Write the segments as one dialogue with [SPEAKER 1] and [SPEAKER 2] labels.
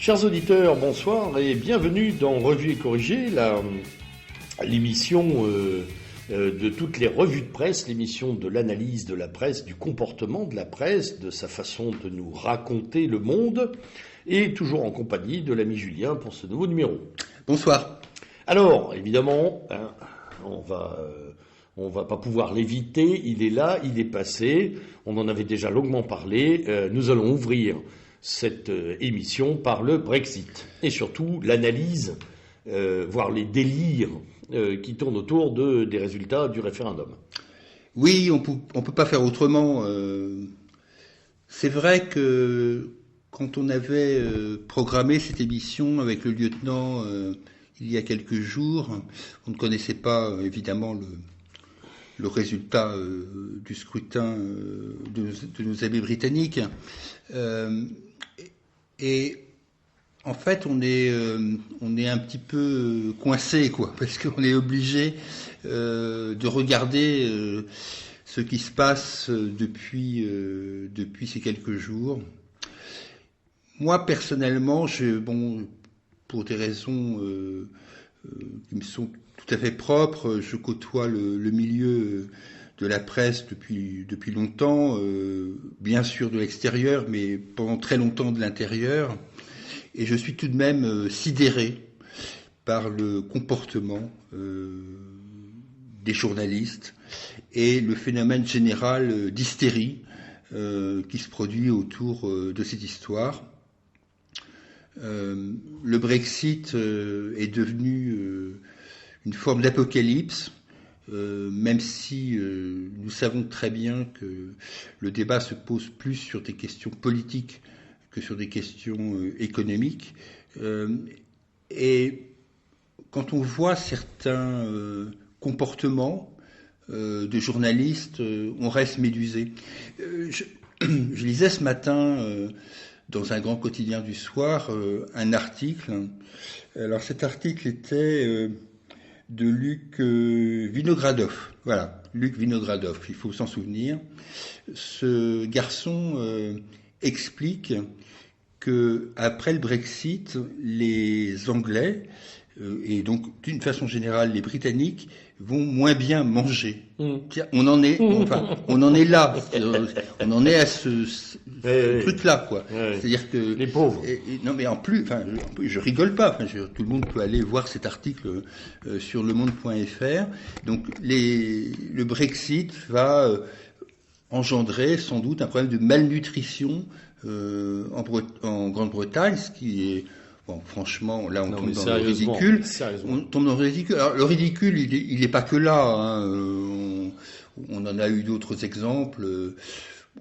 [SPEAKER 1] Chers auditeurs, bonsoir et bienvenue dans Revue et Corrigée, l'émission de toutes les revues de presse, l'émission de l'analyse de la presse, du comportement de la presse, de sa façon de nous raconter le monde, et toujours en compagnie de l'ami Julien pour ce nouveau numéro.
[SPEAKER 2] Bonsoir.
[SPEAKER 1] Alors, évidemment, on va pas pouvoir l'éviter, il est là, il est passé, on en avait déjà longuement parlé, nous allons ouvrir cette émission par le Brexit et surtout l'analyse, voire les délires qui tournent autour des résultats du référendum.
[SPEAKER 2] Oui, on peut pas faire autrement. C'est vrai que quand on avait programmé cette émission avec le lieutenant il y a quelques jours, on ne connaissait pas évidemment le résultat du scrutin de nos amis britanniques. Et en fait, on est un petit peu coincé, quoi, parce qu'on est obligé de regarder ce qui se passe depuis ces quelques jours. Moi, personnellement, pour des raisons qui me sont tout à fait propres, je côtoie le milieu de la presse depuis longtemps, bien sûr de l'extérieur, mais pendant très longtemps de l'intérieur. Et je suis tout de même sidéré par le comportement des journalistes et le phénomène général d'hystérie qui se produit autour de cette histoire. Le Brexit est devenu une forme d'apocalypse, même si nous savons très bien que le débat se pose plus sur des questions politiques que sur des questions économiques. Et quand on voit certains comportements de journalistes, on reste médusé. Je lisais ce matin dans un grand quotidien du soir un article. Alors cet article était de Luc Vinogradov. Voilà, Luc Vinogradov, il faut s'en souvenir. Ce garçon explique que après le Brexit, les Anglais et donc d'une façon générale les Britanniques vont moins bien manger. On en est là, on en est à ce truc-là, quoi. C'est-à-dire que
[SPEAKER 1] les pauvres.
[SPEAKER 2] Non, mais en plus, je rigole pas. Tout le monde peut aller voir cet article sur lemonde.fr. Donc le Brexit va engendrer sans doute un problème de malnutrition en Grande-Bretagne, ce qui est franchement, là on tombe dans le ridicule. On tombe dans le ridicule. Alors le ridicule, il est pas que là. Hein. On en a eu d'autres exemples.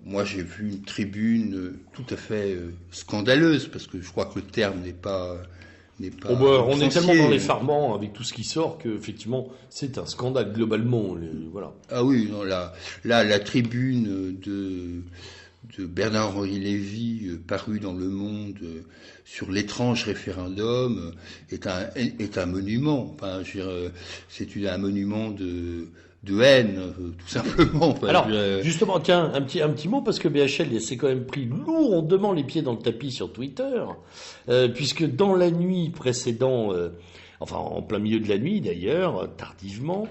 [SPEAKER 2] Moi, j'ai vu une tribune tout à fait scandaleuse, parce que je crois que le terme n'est pas.
[SPEAKER 1] On est tellement dans l'effarement avec tout ce qui sort que effectivement c'est un scandale globalement. Voilà.
[SPEAKER 2] Ah oui, non, là la tribune de Bernard-Henri Lévy parue dans Le Monde sur l'étrange référendum est un monument. Enfin, je veux dire, c'est un monument de haine, tout simplement. Enfin,
[SPEAKER 1] alors, justement, tiens, un petit mot, parce que BHL s'est quand même pris lourdement les pieds dans le tapis sur Twitter, puisque dans la nuit précédant, enfin en plein milieu de la nuit d'ailleurs, tardivement,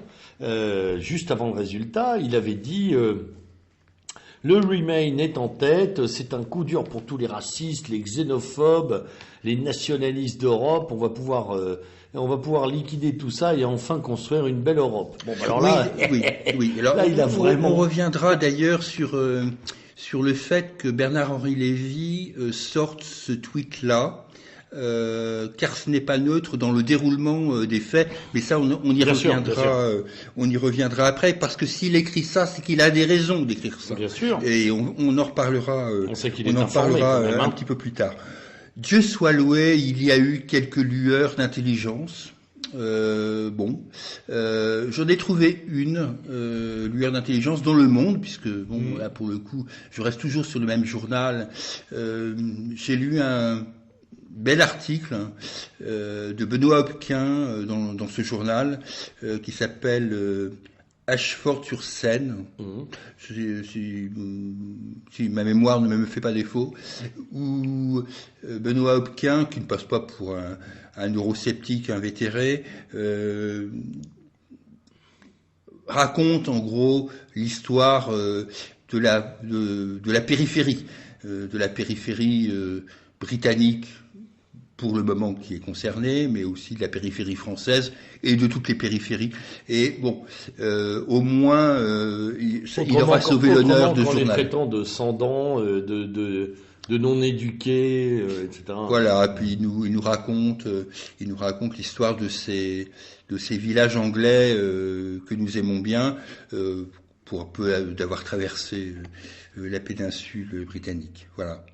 [SPEAKER 1] juste avant le résultat, il avait dit le Remain est en tête, c'est un coup dur pour tous les racistes, les xénophobes, les nationalistes d'Europe, on va pouvoir liquider tout ça et enfin construire une belle Europe. Bon, alors là,
[SPEAKER 2] oui. Alors,
[SPEAKER 1] là, il a vraiment.
[SPEAKER 2] On reviendra d'ailleurs sur le fait que Bernard-Henri Lévy sorte ce tweet-là, car ce n'est pas neutre dans le déroulement des faits. Mais ça, on y reviendra après, parce que s'il écrit ça, c'est qu'il a des raisons d'écrire ça.
[SPEAKER 1] Bien sûr.
[SPEAKER 2] Et on en reparlera.
[SPEAKER 1] On sait qu'il est informé,
[SPEAKER 2] un petit peu plus tard. Dieu soit loué, il y a eu quelques lueurs d'intelligence. J'en ai trouvé une lueur d'intelligence dans Le Monde, puisque là pour le coup, je reste toujours sur le même journal. J'ai lu un bel article de Benoît Hopquin dans ce journal qui s'appelle Ashford-sur-Seine, si ma mémoire ne me fait pas défaut, où Benoît Hopquin, qui ne passe pas pour un eurosceptique invétéré, raconte en gros l'histoire de la périphérie, britannique pour le moment qui est concernée, mais aussi de la périphérie française et de toutes les périphéries. Et bon, au moins, il aura sauvé l'honneur de ce journal.
[SPEAKER 1] Les traitant de sans-dents, de non-éduqués, etc.
[SPEAKER 2] Voilà, et puis il nous raconte l'histoire de ces villages anglais que nous aimons bien, pour un peu d'avoir traversé la péninsule britannique. Voilà.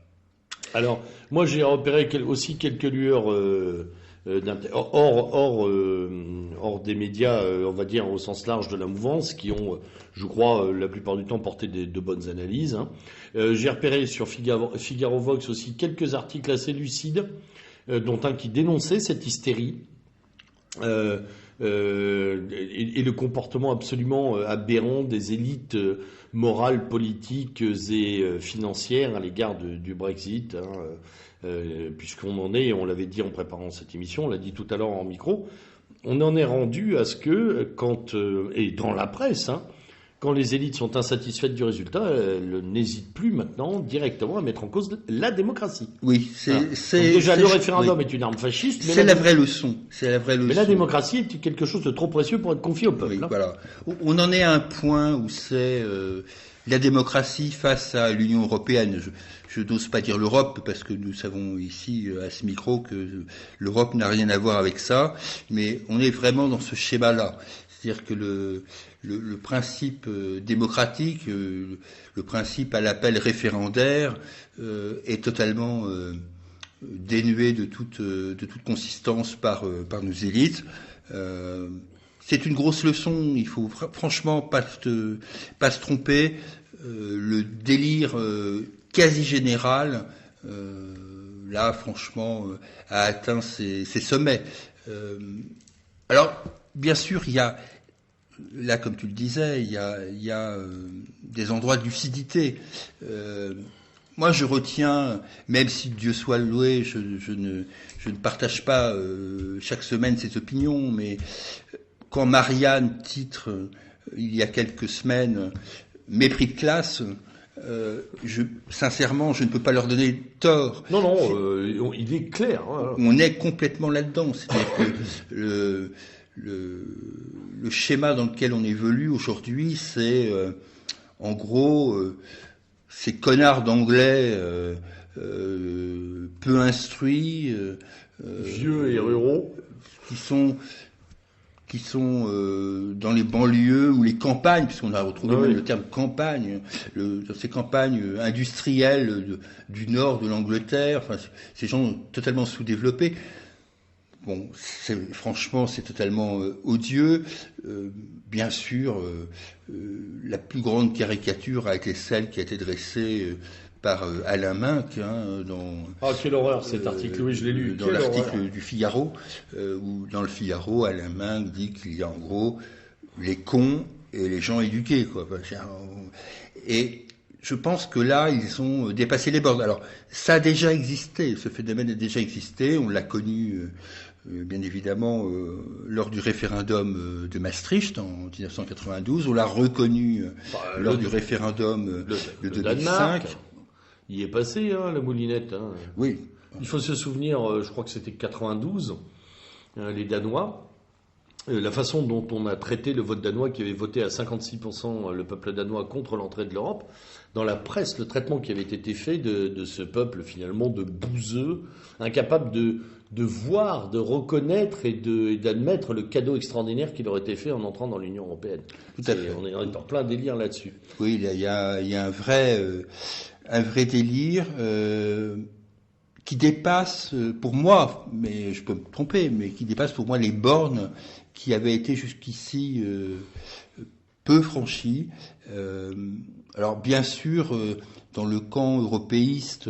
[SPEAKER 1] Alors, moi j'ai repéré aussi quelques lueurs hors des médias, on va dire au sens large de la mouvance, qui ont, je crois, la plupart du temps porté de bonnes analyses. J'ai repéré sur Figaro Vox aussi quelques articles assez lucides, dont un qui dénonçait cette hystérie. Et le comportement absolument aberrant des élites morales, politiques et financières à l'égard du Brexit, puisqu'on en est, on l'avait dit en préparant cette émission, on l'a dit tout à l'heure en micro, on en est rendu à ce que, et dans la presse, quand les élites sont insatisfaites du résultat, elles n'hésitent plus maintenant directement à mettre en cause la démocratie.
[SPEAKER 2] Oui,
[SPEAKER 1] le référendum est une arme fasciste.
[SPEAKER 2] C'est la vraie leçon.
[SPEAKER 1] Mais la démocratie est quelque chose de trop précieux pour être confié au peuple.
[SPEAKER 2] Oui, voilà. On en est à un point où c'est la démocratie face à l'Union européenne. Je n'ose pas dire l'Europe, parce que nous savons ici, à ce micro, que l'Europe n'a rien à voir avec ça, mais on est vraiment dans ce schéma-là. C'est-à-dire que le principe démocratique, le principe à l'appel référendaire est totalement dénué de toute consistance par nos élites. C'est une grosse leçon, il faut franchement pas se tromper. Le délire quasi général, là franchement, a atteint ses sommets. Alors, bien sûr, il y a, là comme tu le disais, il y a des endroits de lucidité. Moi, je retiens, même si Dieu soit loué, je ne partage pas chaque semaine ses opinions, mais quand Marianne titre, il y a quelques semaines, Mépris de classe, sincèrement, je ne peux pas leur donner tort.
[SPEAKER 1] Non, il est clair.
[SPEAKER 2] On est complètement là-dedans. C'est-à-dire que le schéma dans lequel on évolue aujourd'hui, c'est en gros ces connards d'anglais peu instruits,
[SPEAKER 1] vieux et ruraux,
[SPEAKER 2] qui sont dans les banlieues ou les campagnes, puisqu'on a retrouvé même le terme campagne, dans ces campagnes industrielles du nord de l'Angleterre, enfin, ces gens totalement sous-développés. Bon, franchement, c'est totalement odieux. Bien sûr, la plus grande caricature a été celle qui a été dressée par Alain Minck dans...
[SPEAKER 1] Ah, quelle horreur cet article, oui, je l'ai lu.
[SPEAKER 2] Dans l'article du Figaro, où dans le Figaro, Alain Minck dit qu'il y a en gros les cons et les gens éduqués, quoi. Et je pense que là, ils ont dépassé les bornes. Alors, ça a déjà existé, ce phénomène a déjà existé, on l'a connu... bien évidemment, lors du référendum de Maastricht en 1992, on l'a reconnu lors du référendum de 2005. Danemark,
[SPEAKER 1] il est passé, la moulinette.
[SPEAKER 2] Oui.
[SPEAKER 1] Il faut se souvenir, je crois que c'était 92, les Danois, la façon dont on a traité le vote danois, qui avait voté à 56% le peuple danois contre l'entrée de l'Europe. Dans la presse, le traitement qui avait été fait de ce peuple, finalement, de bouseux, incapable de voir, de reconnaître et d'admettre le cadeau extraordinaire qui leur était fait en entrant dans l'Union européenne.
[SPEAKER 2] Tout à fait.
[SPEAKER 1] On est en plein délire là-dessus.
[SPEAKER 2] Oui, il y a un vrai délire qui dépasse, pour moi, mais je peux me tromper, mais qui dépasse pour moi les bornes qui avaient été jusqu'ici peu franchies. Alors bien sûr, dans le camp européiste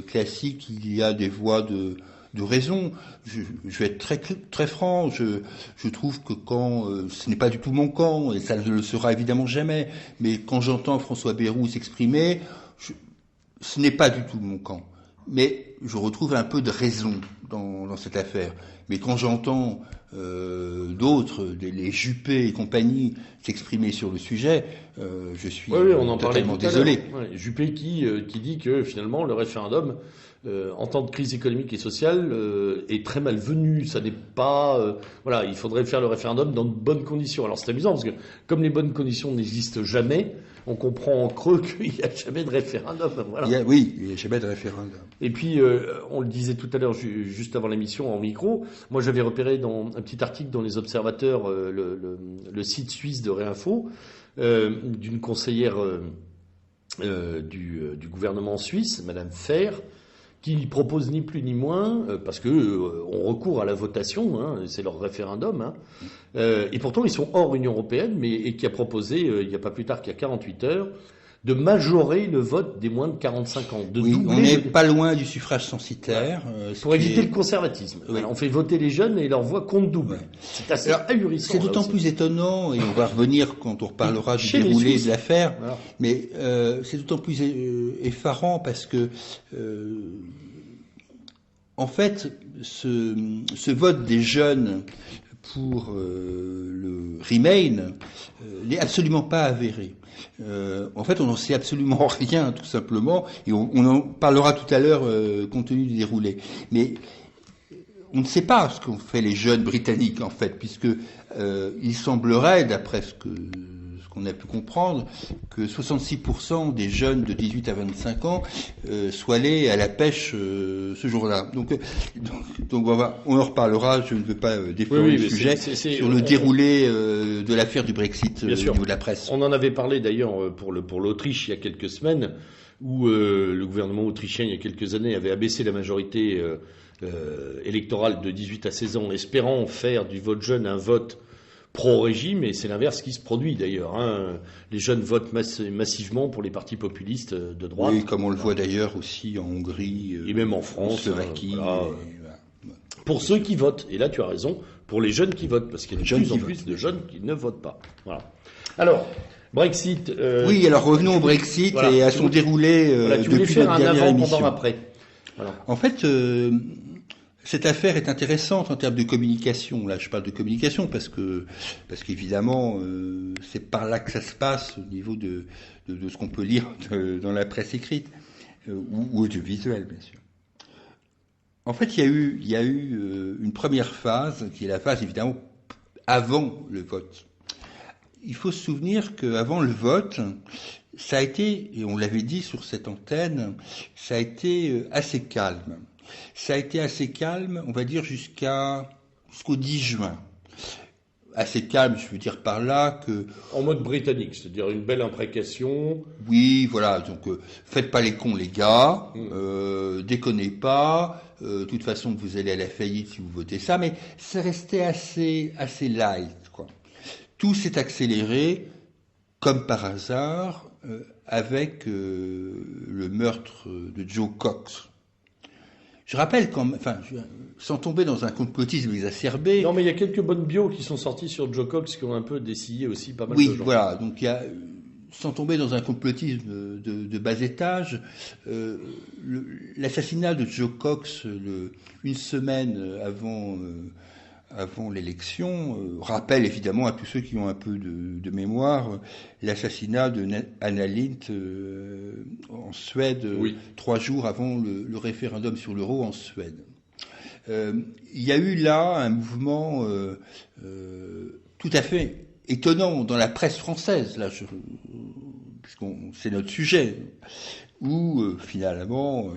[SPEAKER 2] classique, il y a des voix de de raison. Je vais être très franc. Je trouve que quand ce n'est pas du tout mon camp, et ça ne le sera évidemment jamais, mais quand j'entends François Bayrou s'exprimer, ce n'est pas du tout mon camp. Mais je retrouve un peu de raison dans cette affaire. Mais quand j'entends d'autres, les Juppé et compagnie, s'exprimer sur le sujet, je suis
[SPEAKER 1] on en
[SPEAKER 2] totalement
[SPEAKER 1] parlait
[SPEAKER 2] désolé.
[SPEAKER 1] Juppé qui dit que finalement le référendum, en temps de crise économique et sociale, est très malvenu. Ça n'est pas... il faudrait faire le référendum dans de bonnes conditions. Alors c'est amusant parce que comme les bonnes conditions n'existent jamais, on comprend en creux qu'il n'y a jamais de référendum. Voilà.
[SPEAKER 2] Il n'y a jamais de référendum.
[SPEAKER 1] Et puis, on le disait tout à l'heure, juste avant l'émission, en micro, moi j'avais repéré dans un petit article dans Les Observateurs, le site suisse de Réinfo, d'une conseillère du gouvernement suisse, Madame Fer, qui propose ni plus ni moins, parce que on recourt à la votation, c'est leur référendum, et pourtant ils sont hors Union européenne, et qui a proposé, il n'y a pas plus tard qu'il y a 48 heures, de majorer le vote des moins de 45 ans.
[SPEAKER 2] On n'est pas loin du suffrage censitaire.
[SPEAKER 1] Pour éviter le conservatisme.
[SPEAKER 2] Oui.
[SPEAKER 1] On fait voter les jeunes et leur voix compte double. Ouais. C'est assez ahurissant.
[SPEAKER 2] C'est d'autant plus étonnant, et on va revenir quand on reparlera du déroulé de l'affaire, mais c'est d'autant plus effarant parce que, en fait, ce vote des jeunes pour le Remain n'est absolument pas avéré. En fait, on n'en sait absolument rien, tout simplement, et on en parlera tout à l'heure compte tenu du déroulé. Mais on ne sait pas ce qu'ont fait les jeunes britanniques, en fait, puisque il semblerait, d'après ce qu'on a pu comprendre, que 66% des jeunes de 18 à 25 ans soient allés à la pêche ce jour-là. Donc on en reparlera, je ne veux pas déflorer le sujet, sur le déroulé de l'affaire du Brexit au niveau de la presse.
[SPEAKER 1] On en avait parlé d'ailleurs pour l'Autriche il y a quelques semaines, où le gouvernement autrichien, il y a quelques années, avait abaissé la majorité électorale de 18 à 16 ans, espérant faire du vote jeune un vote pro-régime, et c'est l'inverse qui se produit d'ailleurs. Les jeunes votent massivement pour les partis populistes de droite.
[SPEAKER 2] Oui, comme on le voit d'ailleurs aussi en Hongrie,
[SPEAKER 1] et même en France,
[SPEAKER 2] en Slovaquie.
[SPEAKER 1] Pour ceux qui votent, et là tu as raison, pour les jeunes qui votent, parce qu'il y a de plus en plus de jeunes qui ne votent pas. Voilà. Alors, Brexit.
[SPEAKER 2] Oui, alors revenons au Brexit et à son déroulé
[SPEAKER 1] tu voulais
[SPEAKER 2] depuis
[SPEAKER 1] faire
[SPEAKER 2] notre
[SPEAKER 1] un
[SPEAKER 2] dernière
[SPEAKER 1] avant,
[SPEAKER 2] émission.
[SPEAKER 1] pendant, après. Voilà.
[SPEAKER 2] En fait, cette affaire est intéressante en termes de communication. Là, je parle de communication parce qu'évidemment, c'est par là que ça se passe au niveau de ce qu'on peut lire dans la presse écrite ou audiovisuelle, bien sûr. En fait, il y a eu une première phase qui est la phase évidemment avant le vote. Il faut se souvenir qu'avant le vote, ça a été, et on l'avait dit sur cette antenne, ça a été assez calme. Ça a été assez calme, on va dire, jusqu'au 10 juin. Assez calme, je veux dire par là que...
[SPEAKER 1] En mode britannique, c'est-à-dire une belle imprécation.
[SPEAKER 2] Oui, voilà, donc faites pas les cons les gars, déconnez pas, de toute façon vous allez à la faillite si vous votez ça, mais c'est resté assez light, quoi. Tout s'est accéléré, comme par hasard, avec le meurtre de Joe Cox. Je rappelle sans tomber dans un complotisme exacerbé.
[SPEAKER 1] Non, mais il y a quelques bonnes bios qui sont sorties sur Joe Cox qui ont un peu dessillé aussi pas mal de gens.
[SPEAKER 2] Oui, voilà. Donc sans tomber dans un complotisme de bas étage, l'assassinat de Joe Cox une semaine avant l'élection rappelle évidemment à tous ceux qui ont un peu de mémoire l'assassinat de Anna Lindh en Suède 3 jours avant le référendum sur l'euro en Suède. Il y a eu là un mouvement tout à fait étonnant dans la presse française, là, c'est notre sujet, où finalement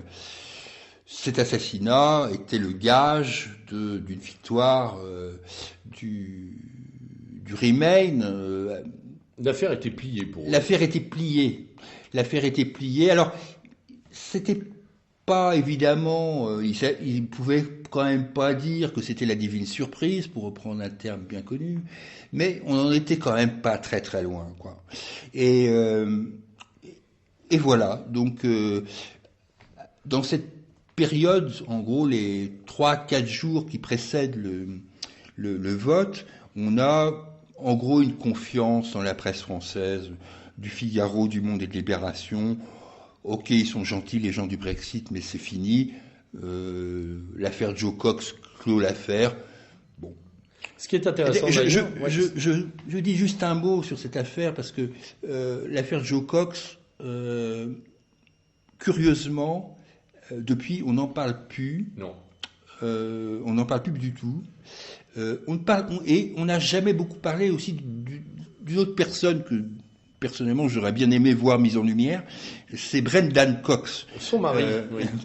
[SPEAKER 2] cet assassinat était le gage d'une victoire du Remain.
[SPEAKER 1] L'affaire était pliée pour eux.
[SPEAKER 2] L'affaire était pliée. Alors, c'était pas évidemment, il pouvait quand même pas dire que c'était la divine surprise, pour reprendre un terme bien connu, mais on n'en était quand même pas très très loin, quoi. Et voilà. Donc, dans cette période, en gros, les 3-4 jours qui précèdent le vote, on a en gros une confiance dans la presse française, du Figaro, du Monde et de Libération. Ok, ils sont gentils, les gens du Brexit, mais c'est fini. L'affaire Joe Cox clôt l'affaire. Bon.
[SPEAKER 1] Ce qui est intéressant,
[SPEAKER 2] je dis juste un mot sur cette affaire, parce que l'affaire Joe Cox, curieusement, depuis, on n'en parle plus.
[SPEAKER 1] Non.
[SPEAKER 2] On n'en parle plus du tout. On n'a jamais beaucoup parlé aussi d'une autre personne que, personnellement, j'aurais bien aimé voir mise en lumière. C'est Brendan Cox.
[SPEAKER 1] Son mari.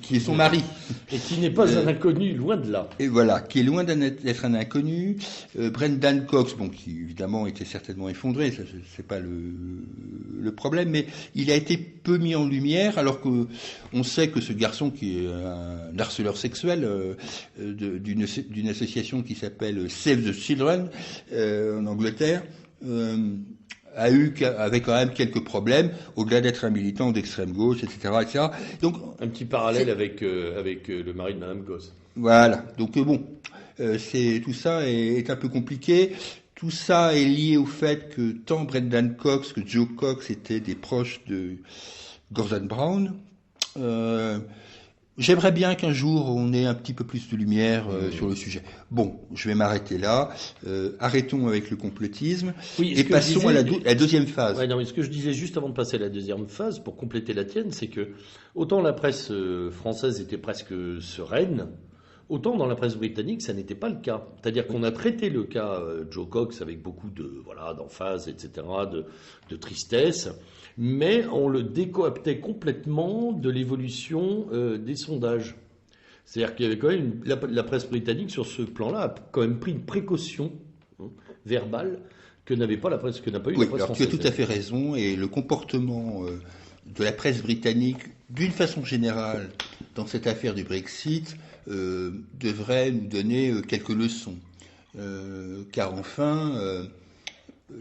[SPEAKER 2] Qui est son mari.
[SPEAKER 1] Et qui n'est pas un inconnu, loin de là.
[SPEAKER 2] Et voilà, qui est loin d'être un inconnu. Brendan Cox, bon, qui évidemment était certainement effondré, ça, c'est pas le problème, mais il a été peu mis en lumière, alors que on sait que ce garçon, qui est un harceleur sexuel d'une association qui s'appelle Save the Children en Angleterre, avait quand même quelques problèmes, au-delà d'être un militant d'extrême gauche, etc. Donc,
[SPEAKER 1] un petit parallèle avec le mari de Madame Goss.
[SPEAKER 2] Voilà. Donc tout ça est un peu compliqué. Tout ça est lié au fait que tant Brendan Cox que Joe Cox étaient des proches de Gordon Brown. J'aimerais bien qu'un jour on ait un petit peu plus de lumière sur le sujet. Bon, je vais m'arrêter là. Arrêtons avec le complotisme et passons à la deuxième phase.
[SPEAKER 1] Ouais, non, mais ce que je disais juste avant de passer à la deuxième phase, pour compléter la tienne, c'est que autant la presse française était presque sereine, autant dans la presse britannique, ça n'était pas le cas. C'est-à-dire qu'on a traité le cas Joe Cox avec beaucoup d'emphase, etc., de tristesse, mais on le décoaptait complètement de l'évolution des sondages. C'est-à-dire qu'il y avait quand même la presse britannique sur ce plan-là a quand même pris une précaution verbale que n'a pas eu la presse française.
[SPEAKER 2] Tu as tout à fait raison, et le comportement de la presse britannique, d'une façon générale, dans cette affaire du Brexit, devrait nous donner quelques leçons. Car enfin,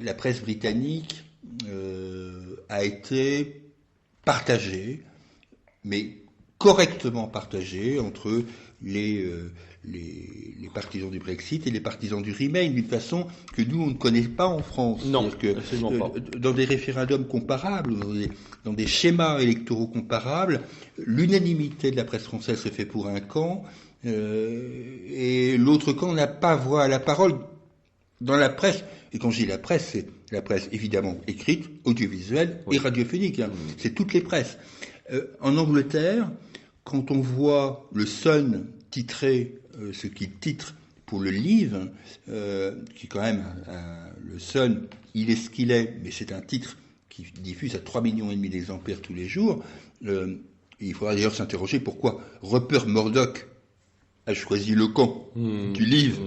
[SPEAKER 2] la presse britannique a été partagée, mais correctement partagée entre les partisans du Brexit et les partisans du Remain, d'une façon que nous, on ne connaît pas en France.
[SPEAKER 1] Non, absolument pas.
[SPEAKER 2] Dans des référendums comparables, dans des schémas électoraux comparables, l'unanimité de la presse française se fait pour un camp, et l'autre camp n'a pas voix à la parole dans la presse. Et quand je dis la presse, c'est la presse évidemment écrite, audiovisuelle et radiophonique. C'est toutes les presses. En Angleterre, quand on voit le Sun titrer ce qu'il titre pour le livre, qui quand même, le Sun, il est ce qu'il est, mais c'est un titre qui diffuse à 3,5 millions d'exemplaires tous les jours. Il faudra d'ailleurs s'interroger pourquoi Rupert Murdoch a choisi le camp du livre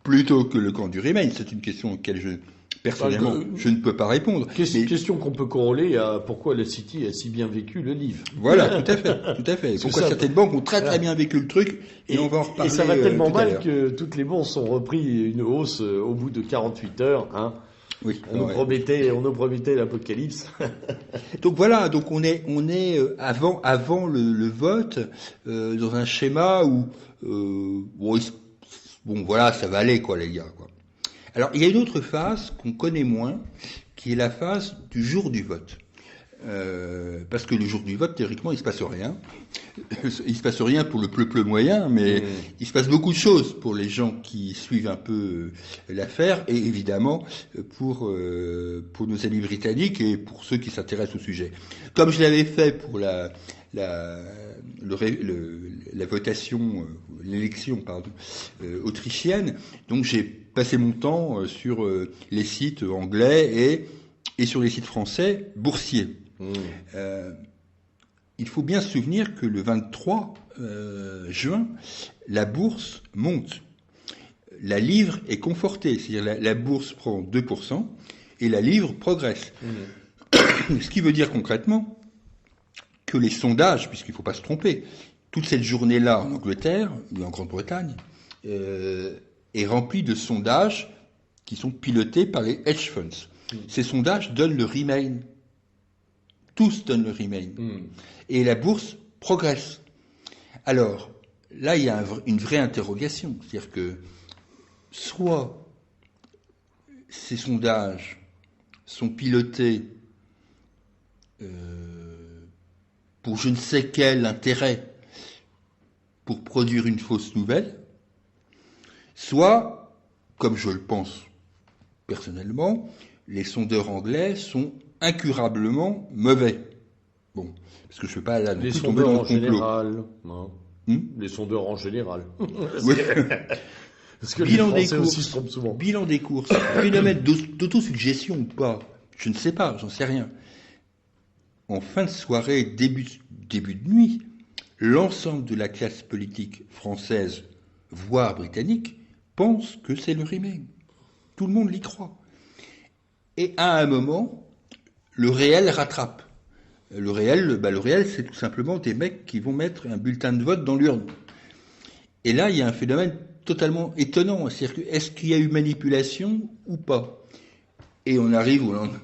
[SPEAKER 2] plutôt que le camp du Remain. C'est une question auquel personnellement, je ne peux pas répondre.
[SPEAKER 1] Question qu'on peut corréler à pourquoi la City a si bien vécu le livre.
[SPEAKER 2] Voilà, tout à fait. Pourquoi certaines banques ont très bien vécu le truc, et on va en reparler.
[SPEAKER 1] Et ça va tellement mal que toutes les bourses ont repris une hausse au bout de 48 heures. Hein.
[SPEAKER 2] Oui,
[SPEAKER 1] on nous promettait l'apocalypse.
[SPEAKER 2] Donc voilà, donc on est avant le vote dans un schéma où voilà, ça va aller quoi les gars quoi. Alors, il y a une autre phase qu'on connaît moins, qui est la phase du jour du vote. Parce que le jour du vote, théoriquement, il se passe rien. Il se passe rien pour le pleu moyen, mais il se passe beaucoup de choses pour les gens qui suivent un peu l'affaire, et évidemment pour nos amis britanniques et pour ceux qui s'intéressent au sujet. Comme je l'avais fait pour la votation, l'élection, autrichienne, donc j'ai passé mon temps sur les sites anglais et sur les sites français boursiers. Il faut bien se souvenir que le 23 juin, la bourse monte. La livre est confortée, c'est-à-dire la bourse prend 2% et la livre progresse. Ce qui veut dire concrètement que les sondages, puisqu'il ne faut pas se tromper, toute cette journée-là en Angleterre ou en Grande-Bretagne est remplie de sondages qui sont pilotés par les hedge funds. Ces sondages donnent le Remain. Tous donnent le Remain. Et la bourse progresse. Alors, là, il y a une vraie interrogation. C'est-à-dire que soit ces sondages sont pilotés pour je ne sais quel intérêt pour produire une fausse nouvelle, soit, comme je le pense personnellement, les sondeurs anglais sont incurablement mauvais. Bon, parce que je ne veux pas là non plus tomber dans le complot.
[SPEAKER 1] Général, non. Les sondeurs en général.
[SPEAKER 2] Oui.
[SPEAKER 1] Parce que les Français aussi se trompent souvent.
[SPEAKER 2] Bilan des courses, phénomène d'autosuggestion ou pas, je ne sais pas, j'en sais rien. En fin de soirée, début de nuit, l'ensemble de la classe politique française, voire britannique, pense que c'est le Remain. Tout le monde l'y croit. Et à un moment, le réel rattrape. Le réel, c'est tout simplement des mecs qui vont mettre un bulletin de vote dans l'urne. Et là, il y a un phénomène totalement étonnant. C'est-à-dire que, est-ce qu'il y a eu manipulation ou pas? Et on arrive au lendemain.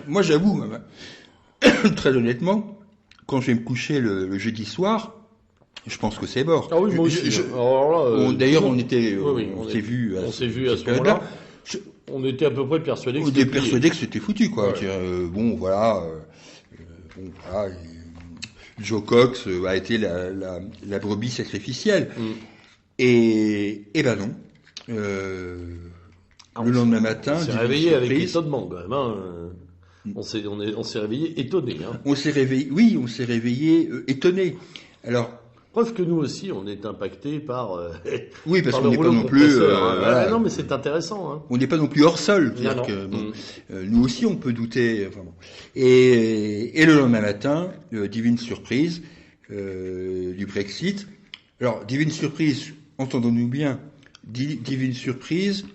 [SPEAKER 2] Moi, j'avoue, très honnêtement, quand je vais me coucher le jeudi soir, je pense que c'est mort.
[SPEAKER 1] Ah oui, moi aussi.
[SPEAKER 2] D'ailleurs, on s'est vu
[SPEAKER 1] à ce moment-là. On était à peu près persuadés
[SPEAKER 2] que c'était foutu, quoi. Ouais. Bon, voilà, Joe Cox a été la brebis sacrificielle. Et ben non. Le lendemain matin,
[SPEAKER 1] on s'est réveillé avec étonnement, quand même. On s'est réveillé étonné.
[SPEAKER 2] On s'est réveillé étonné. Alors.
[SPEAKER 1] Preuve que nous aussi, on est impacté par.
[SPEAKER 2] Oui, parce qu'on n'est pas non plus.
[SPEAKER 1] Voilà. Non, mais c'est intéressant.
[SPEAKER 2] On n'est pas non plus hors sol. Nous aussi, on peut douter. Enfin, bon. Et le lendemain matin, divine surprise du Brexit. Alors, divine surprise, entendons-nous bien, divine surprise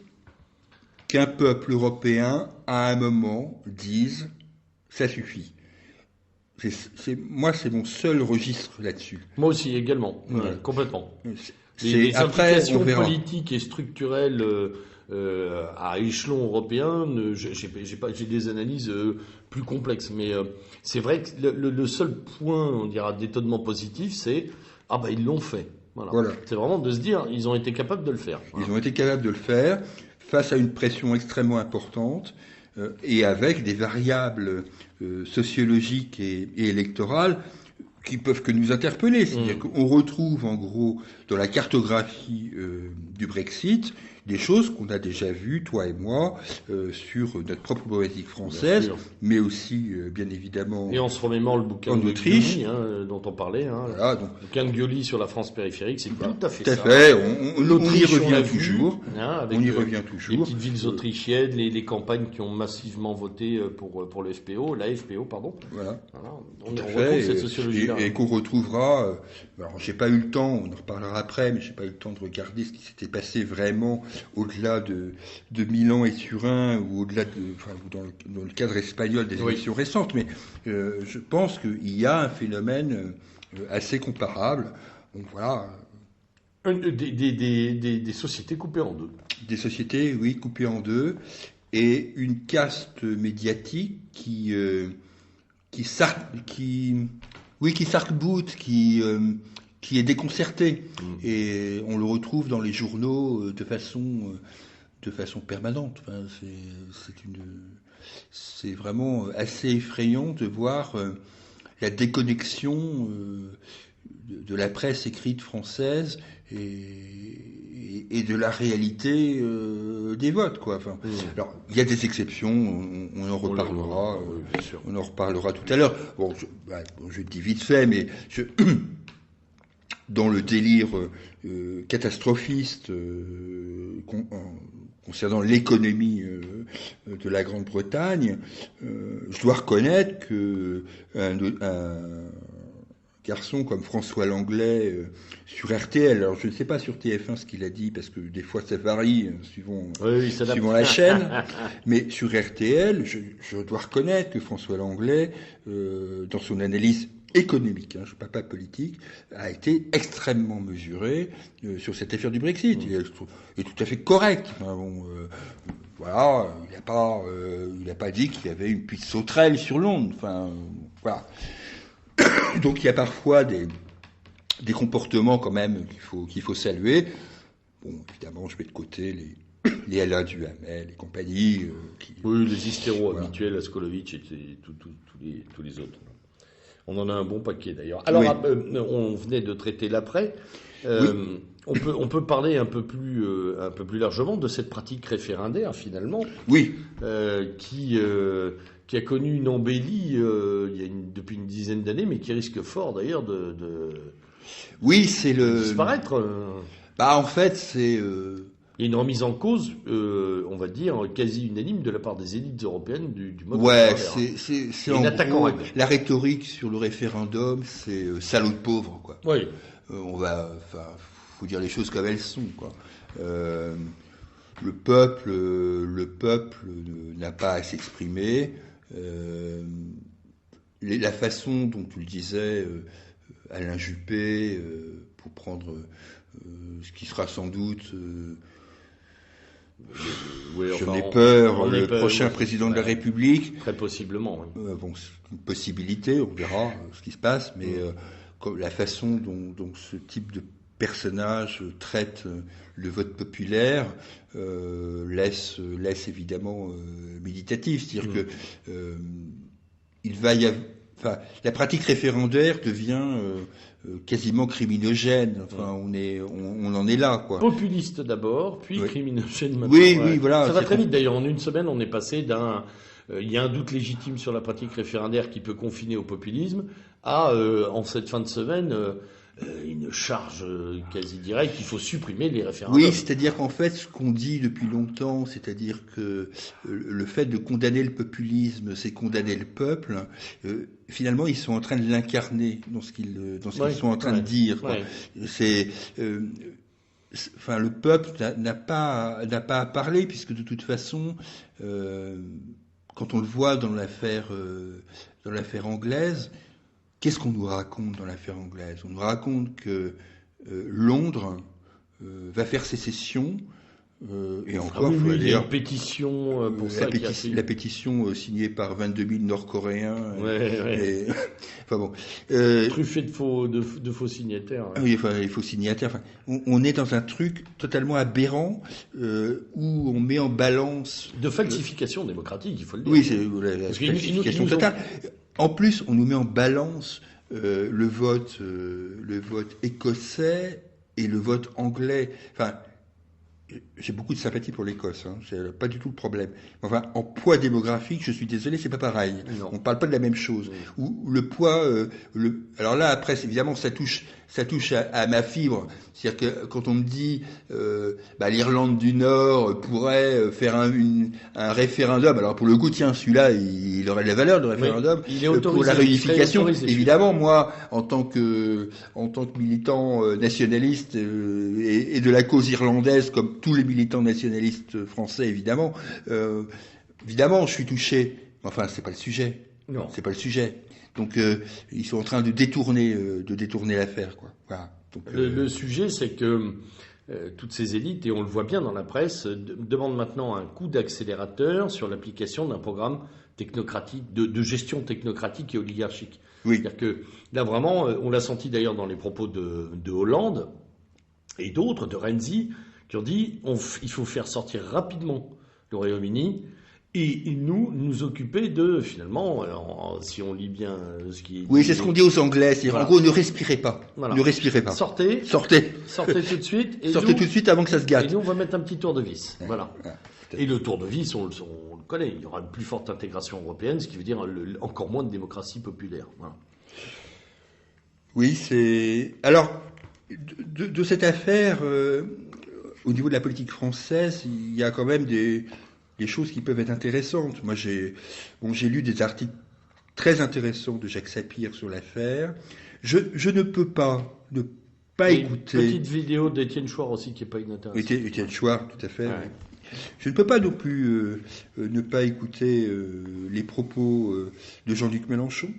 [SPEAKER 2] qu'un peuple européen, à un moment, dise ça suffit. Moi, c'est mon seul registre là-dessus.
[SPEAKER 1] Moi aussi, également, complètement. Les
[SPEAKER 2] après,
[SPEAKER 1] implications politiques et structurelles à échelon européen, j'ai des analyses plus complexes, mais c'est vrai que le seul point, on dira, d'étonnement positif, c'est ils l'ont fait. Voilà. C'est vraiment de se dire, ils ont été capables de le faire. Voilà.
[SPEAKER 2] Ils ont été capables de le faire face à une pression extrêmement importante et avec des variables sociologiques et électorales qui peuvent que nous interpeller. C'est-à-dire qu'on retrouve en gros dans la cartographie du Brexit des choses qu'on a déjà vues, toi et moi, sur notre propre politique française, mais aussi, bien évidemment,
[SPEAKER 1] et en se remémorant le bouquin de Gioli, dont on parlait. Voilà, donc, le bouquin de Gioli sur la France périphérique, c'est tout à fait ça.
[SPEAKER 2] Tout à fait. On y revient toujours.
[SPEAKER 1] Avec les petites villes autrichiennes, les campagnes qui ont massivement voté pour le FPO, la FPO, pardon.
[SPEAKER 2] Voilà.
[SPEAKER 1] On retrouve cette sociologie-là.
[SPEAKER 2] Et qu'on retrouvera. Alors, j'ai pas eu le temps, on en reparlera après, mais j'ai pas eu le temps de regarder ce qui s'était passé vraiment au-delà de Milan et Turin ou au-delà dans le cadre espagnol des élections récentes. Mais je pense qu'il y a un phénomène assez comparable. Donc voilà.
[SPEAKER 1] Des sociétés coupées en deux. Des
[SPEAKER 2] sociétés, oui, coupées en deux, et une caste médiatique qui s'arc-boute, qui est déconcerté. Et on le retrouve dans les journaux de façon permanente. Enfin, c'est vraiment assez effrayant de voir la déconnexion de la presse écrite française et de la réalité des votes, quoi. Enfin, alors, il y a des exceptions, on en reparlera. On en reparlera tout à l'heure. Bon, je dis vite fait, mais dans le délire catastrophiste concernant l'économie de la Grande-Bretagne, je dois reconnaître que un garçon comme François Langlais sur RTL, alors je ne sais pas sur TF1 ce qu'il a dit, parce que des fois ça varie suivant la chaîne, mais sur RTL, je dois reconnaître que François Langlais, dans son analyse économique, je ne parle pas politique, a été extrêmement mesuré sur cette affaire du Brexit. Il est tout à fait correct. Voilà, il n'a pas dit qu'il y avait une puits de sauterelle sur Londres. Enfin, voilà. Donc il y a parfois des comportements quand même qu'il faut saluer. Bon, évidemment, je mets de côté les Alain Duhamel, les compagnies.
[SPEAKER 1] Oui, les hystéros habituels, Askolovitch et tous les autres. On en a un bon paquet d'ailleurs. Alors, on venait de traiter l'après. On peut parler un peu plus largement de cette pratique référendaire finalement.
[SPEAKER 2] Oui.
[SPEAKER 1] Qui a connu une embellie depuis une dizaine d'années, mais qui risque fort d'ailleurs de disparaître.
[SPEAKER 2] En fait, c'est...
[SPEAKER 1] Il y a une remise en cause, on va dire, quasi unanime de la part des élites européennes du mode
[SPEAKER 2] référendaire. C'est en gros, la rhétorique sur le référendum, c'est salaud de pauvre, quoi.
[SPEAKER 1] Oui.
[SPEAKER 2] Faut dire les choses comme elles sont, quoi. Le peuple n'a pas à s'exprimer. La façon dont tu le disais, Alain Juppé, pour prendre ce qui sera sans doute, j'en ai peur, le prochain président de la République.
[SPEAKER 1] Très possiblement. Oui.
[SPEAKER 2] C'est une possibilité, on verra ce qui se passe, mais la façon dont ce type de personnage traite le vote populaire laisse évidemment méditatif. C'est-à-dire que il va y avoir, la pratique référendaire devient quasiment criminogène. On en est là, quoi.
[SPEAKER 1] Populiste d'abord, puis criminogène maintenant.
[SPEAKER 2] Oui, voilà.
[SPEAKER 1] Ça va très vite d'ailleurs. En une semaine, on est passé d'un il y a un doute légitime sur la pratique référendaire qui peut confiner au populisme à, en cette fin de semaine, une charge quasi directe qu'il faut supprimer les référendums.
[SPEAKER 2] Oui, c'est-à-dire qu'en fait, ce qu'on dit depuis longtemps, c'est-à-dire que le fait de condamner le populisme, c'est condamner le peuple. Finalement, ils sont en train de l'incarner dans ce qu'ils sont en train de dire. Quoi. C'est le peuple n'a pas à parler, puisque de toute façon, quand on le voit dans l'affaire anglaise, qu'est-ce qu'on nous raconte dans l'affaire anglaise? On nous raconte que Londres va faire sécession. Et encore,
[SPEAKER 1] il y a une pétition pour ça.
[SPEAKER 2] La pétition signée par 22 000 Nord-Coréens.
[SPEAKER 1] Truffé de faux signataires.
[SPEAKER 2] Hein. Oui, les faux signataires. On est dans un truc totalement aberrant où on met en balance...
[SPEAKER 1] De falsification démocratique, il faut le dire.
[SPEAKER 2] Oui, c'est la falsification totale. En plus, on nous met en balance le vote écossais et le vote anglais. J'ai beaucoup de sympathie pour l'Écosse, c'est pas du tout le problème. En poids démographique, je suis désolé, c'est pas pareil.
[SPEAKER 1] Non.
[SPEAKER 2] On parle pas de la même chose. Ou le poids, alors là après, évidemment, ça touche à ma fibre. C'est-à-dire que quand on me dit, l'Irlande du Nord pourrait faire un référendum. Alors pour le coup, tiens, celui-là, il aurait de la valeur de référendum.
[SPEAKER 1] Il est autorisé,
[SPEAKER 2] pour la réunification. Évidemment,
[SPEAKER 1] celui-là.
[SPEAKER 2] moi, en tant que militant nationaliste et de la cause irlandaise, comme tous les militants nationalistes français, évidemment, je suis touché. Enfin, c'est pas le sujet.
[SPEAKER 1] Non.
[SPEAKER 2] C'est pas le sujet. Donc, ils sont en train de détourner l'affaire, quoi. Voilà. Donc,
[SPEAKER 1] le sujet, c'est que toutes ces élites, et on le voit bien dans la presse, demandent maintenant un coup d'accélérateur sur l'application d'un programme technocratique, de gestion technocratique et oligarchique.
[SPEAKER 2] Oui.
[SPEAKER 1] C'est-à-dire que là, vraiment, on l'a senti d'ailleurs dans les propos de Hollande et d'autres, de Renzi, qui ont dit il faut faire sortir rapidement le Royaume-Uni et nous occuper de, finalement, si on lit bien ce qui est...
[SPEAKER 2] Oui, c'est ce qu'on dit aux Anglais, c'est en gros, ne respirez pas.
[SPEAKER 1] Voilà.
[SPEAKER 2] Ne respirez pas.
[SPEAKER 1] Sortez tout de suite. Et
[SPEAKER 2] sortez tout de suite avant que ça se gâte.
[SPEAKER 1] Et nous, on va mettre un petit tour de vis. Voilà. Et le tour de vis, on le connaît. Il y aura une plus forte intégration européenne, ce qui veut dire encore moins de démocratie populaire. Voilà.
[SPEAKER 2] Oui, c'est... Alors, de cette affaire, au niveau de la politique française, il y a quand même des choses qui peuvent être intéressantes. Moi, j'ai lu des articles très intéressants de Jacques Sapir sur l'affaire. Je ne peux pas ne pas écouter...
[SPEAKER 1] Une petite vidéo d'Étienne Chouard aussi qui n'est pas inintéressante.
[SPEAKER 2] Étienne Chouard, tout à fait.
[SPEAKER 1] Ouais.
[SPEAKER 2] Je ne peux pas non plus ne pas écouter les propos de Jean-Luc Mélenchon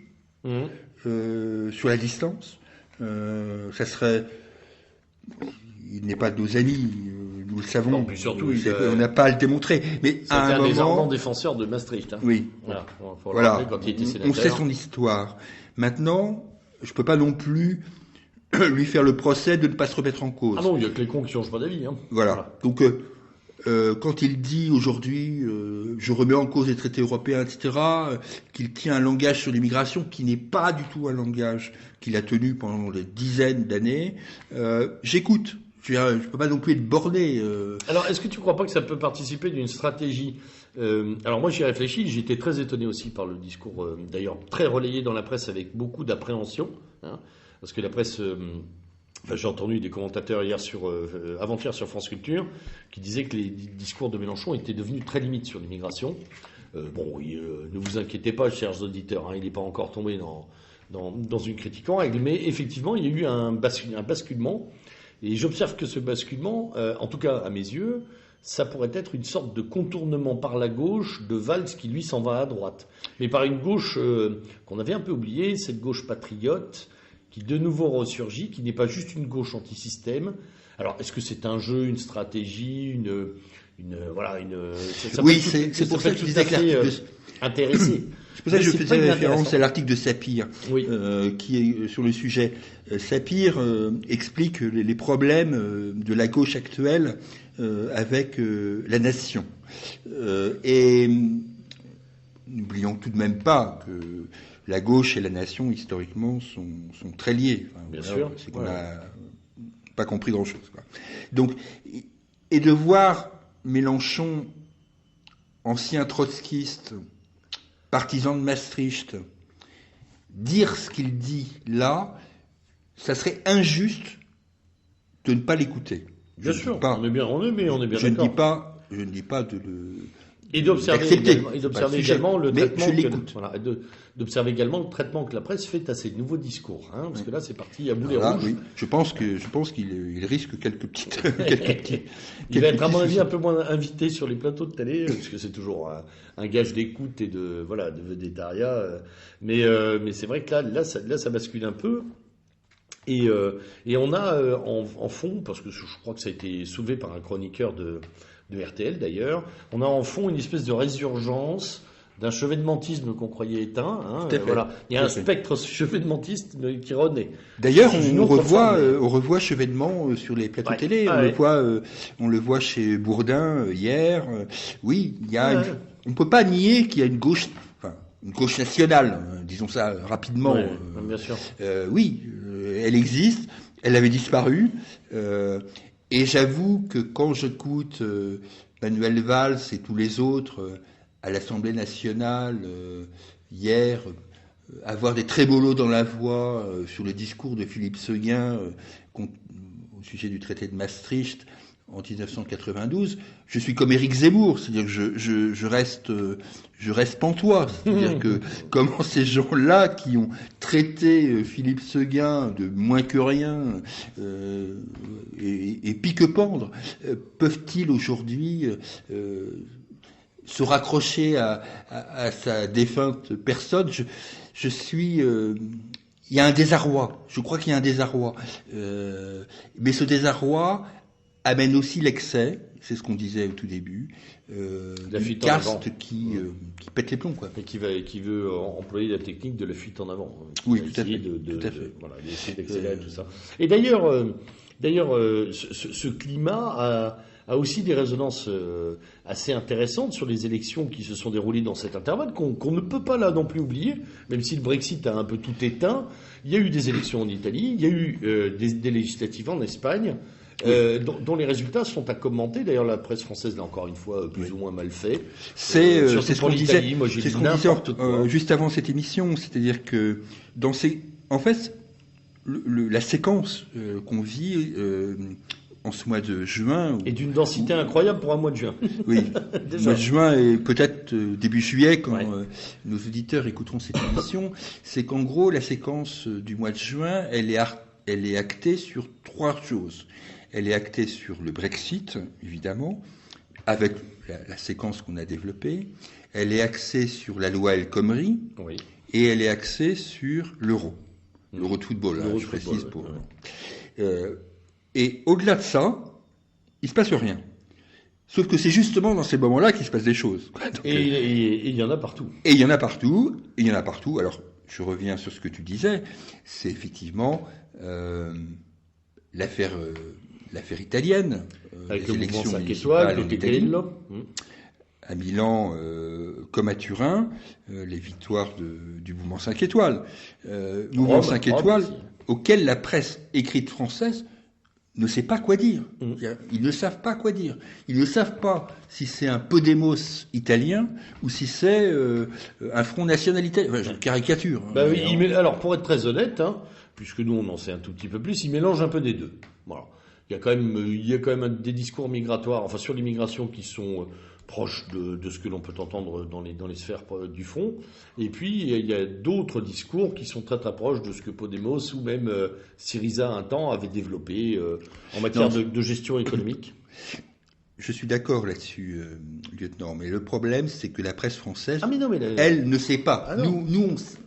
[SPEAKER 2] sur la distance. Ça serait... Il n'est pas de nos amis, nous le savons.
[SPEAKER 1] Non, puis surtout,
[SPEAKER 2] on n'a pas à le démontrer. Mais à un moment,
[SPEAKER 1] des ardents défenseurs de Maastricht. Hein.
[SPEAKER 2] Oui.
[SPEAKER 1] Voilà. Quand il était sénateur.
[SPEAKER 2] On sait son histoire. Maintenant, je ne peux pas non plus lui faire le procès de ne pas se remettre en cause.
[SPEAKER 1] Ah non, il y a que les cons qui changent pas d'avis. Hein.
[SPEAKER 2] Voilà. Donc, quand il dit aujourd'hui, je remets en cause les traités européens, etc., qu'il tient un langage sur l'immigration qui n'est pas du tout un langage qu'il a tenu pendant des dizaines d'années, j'écoute. Je ne peux pas non plus être borné.
[SPEAKER 1] Alors, est-ce que tu ne crois pas que ça peut participer d'une stratégie alors moi j'y ai réfléchi, j'étais très étonné aussi par le discours, d'ailleurs très relayé dans la presse avec beaucoup d'appréhension, hein, parce que la presse, enfin, j'ai entendu des commentateurs hier avant-hier sur France Culture qui disaient que les discours de Mélenchon étaient devenus très limites sur l'immigration. Ne vous inquiétez pas, chers auditeurs, hein, il n'est pas encore tombé dans une critique en règle, mais effectivement il y a eu un basculement, et j'observe que ce basculement, en tout cas à mes yeux, ça pourrait être une sorte de contournement par la gauche de Valls qui, lui, s'en va à droite. Mais par une gauche qu'on avait un peu oubliée, cette gauche patriote qui de nouveau ressurgit, qui n'est pas juste une gauche anti-système. Alors, est-ce que c'est un jeu, une stratégie,
[SPEAKER 2] oui, c'est pour ça que je disais que
[SPEAKER 1] intéressé.
[SPEAKER 2] C'est pour ça que je faisais référence à l'article de Sapir,
[SPEAKER 1] oui.
[SPEAKER 2] Qui est sur le sujet. Sapir explique les problèmes de la gauche actuelle avec la nation. Et n'oublions tout de même pas que la gauche et la nation, historiquement, sont très liés. Enfin,
[SPEAKER 1] bien sûr.
[SPEAKER 2] C'est qu'on n'a pas compris grand-chose, quoi. Donc, et de voir Mélenchon, ancien trotskiste, partisan de Maastricht, dire ce qu'il dit là, ça serait injuste de ne pas l'écouter.
[SPEAKER 1] Bien sûr, on est bien d'accord.
[SPEAKER 2] Je ne dis pas de le...
[SPEAKER 1] Et d'observer également le traitement que la presse fait à ces nouveaux discours, hein, parce que là c'est parti à boulet rouge.
[SPEAKER 2] Oui. Je pense qu'il risque quelques petites.
[SPEAKER 1] Il va être à mon avis un peu moins invité sur les plateaux de télé, parce que c'est toujours un gage d'écoute et de védétariat. Mais c'est vrai que là ça bascule un peu. Et on a en fond, parce que je crois que ça a été soulevé par un chroniqueur de RTL d'ailleurs, on a en fond une espèce de résurgence d'un chevènementisme qu'on croyait éteint. Hein, voilà. Il y a un spectre chevènementiste qui renaît.
[SPEAKER 2] D'ailleurs, on revoit Chevènement sur les plateaux télé. On le voit chez Bourdin hier. Oui, il y a on ne peut pas nier qu'il y a une gauche nationale, disons ça rapidement.
[SPEAKER 1] Bien sûr.
[SPEAKER 2] Oui, elle existe. Elle avait disparu. Et j'avoue que quand j'écoute Manuel Valls et tous les autres à l'Assemblée nationale hier, avoir des trémolos dans la voix sur le discours de Philippe Séguin au sujet du traité de Maastricht en 1992, je suis comme Éric Zemmour, c'est-à-dire que je reste pantois, c'est-à-dire que comment ces gens-là qui ont traité Philippe Séguin de moins que rien et pique-pendre, peuvent-ils aujourd'hui se raccrocher à sa défunte personne? Je suis... il y a un désarroi, je crois qu'il y a un désarroi. Mais ce désarroi amène aussi l'excès, c'est ce qu'on disait au tout début, une caste qui pète les plombs, quoi.
[SPEAKER 1] Et qui veut employer la technique de la fuite en avant.
[SPEAKER 2] Oui, tout à fait.
[SPEAKER 1] Voilà, essayer d'accélérer tout ça. Et d'ailleurs, ce climat a aussi des résonances assez intéressantes sur les élections qui se sont déroulées dans cet intervalle, qu'on ne peut pas là non plus oublier, même si le Brexit a un peu tout éteint. Il y a eu des élections en Italie, il y a eu des législatives en Espagne, dont les résultats sont à commenter. D'ailleurs, la presse française l'a encore une fois plus ou moins mal fait.
[SPEAKER 2] C'est ce qu'on disait, juste avant cette émission, c'est-à-dire que en fait, la séquence qu'on vit en ce mois de juin.
[SPEAKER 1] Et d'une densité incroyable pour un mois de juin.
[SPEAKER 2] Oui, le mois de juin et peut-être début juillet, quand nos auditeurs écouteront cette émission, c'est qu'en gros, la séquence du mois de juin, elle est actée sur trois choses. Elle est actée sur le Brexit, évidemment, avec la séquence qu'on a développée. Elle est axée sur la loi El Khomri.
[SPEAKER 1] Oui.
[SPEAKER 2] Et elle est axée sur l'euro. L'euro de football, je précise pour... Et au-delà de ça, il se passe rien. Sauf que c'est justement dans ces moments-là qu'il se passe des choses. Donc,
[SPEAKER 1] et il y en a partout.
[SPEAKER 2] Et il y en a partout. Alors, je reviens sur ce que tu disais. C'est effectivement l'affaire italienne,
[SPEAKER 1] avec
[SPEAKER 2] les
[SPEAKER 1] le mouvement
[SPEAKER 2] élections
[SPEAKER 1] 5
[SPEAKER 2] municipales
[SPEAKER 1] étoiles,
[SPEAKER 2] en
[SPEAKER 1] côté
[SPEAKER 2] Italie,
[SPEAKER 1] Grillo.
[SPEAKER 2] à Milan comme à Turin, les victoires du mouvement 5 étoiles. Mouvement
[SPEAKER 1] Rome,
[SPEAKER 2] 5
[SPEAKER 1] Rome
[SPEAKER 2] étoiles
[SPEAKER 1] aussi.
[SPEAKER 2] auquel la presse écrite française ne sait pas quoi dire. Ils ne savent pas quoi dire. Ils ne savent pas si c'est un Podemos italien ou si c'est un Front National italien. Enfin, je caricature.
[SPEAKER 1] Bah oui, alors pour être très honnête, hein, puisque nous on en sait un tout petit peu plus, il mélange un peu des deux. Voilà. Il y a quand même des discours migratoires, enfin sur l'immigration qui sont proches de ce que l'on peut entendre dans les sphères du fond. Et puis il y a d'autres discours qui sont très très proches de ce que Podemos ou même Syriza un temps avait développé en matière de gestion économique.
[SPEAKER 2] Je suis d'accord là-dessus, lieutenant, mais le problème, c'est que la presse française, elle ne sait pas.
[SPEAKER 1] Ah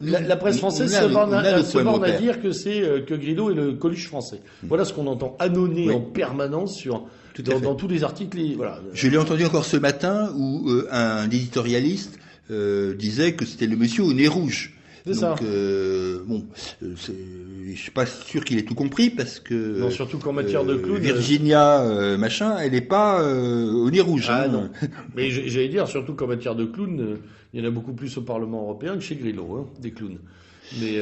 [SPEAKER 1] la presse française se borne à dire que c'est que Grillo est le Coluche français. Voilà ce qu'on entend annoncer en permanence dans tous les articles. Voilà.
[SPEAKER 2] Je l'ai entendu encore ce matin où un éditorialiste disait que c'était le monsieur au nez rouge.
[SPEAKER 1] C'est
[SPEAKER 2] donc,
[SPEAKER 1] ça.
[SPEAKER 2] Je suis pas sûr qu'il ait tout compris parce que.
[SPEAKER 1] Non, surtout qu'en matière de clown.
[SPEAKER 2] Virginia, machin, elle n'est pas au nez rouge.
[SPEAKER 1] Ah non. Mais j'allais dire, surtout qu'en matière de clown, il y en a beaucoup plus au Parlement européen que chez Grillo, hein, des clowns. Mais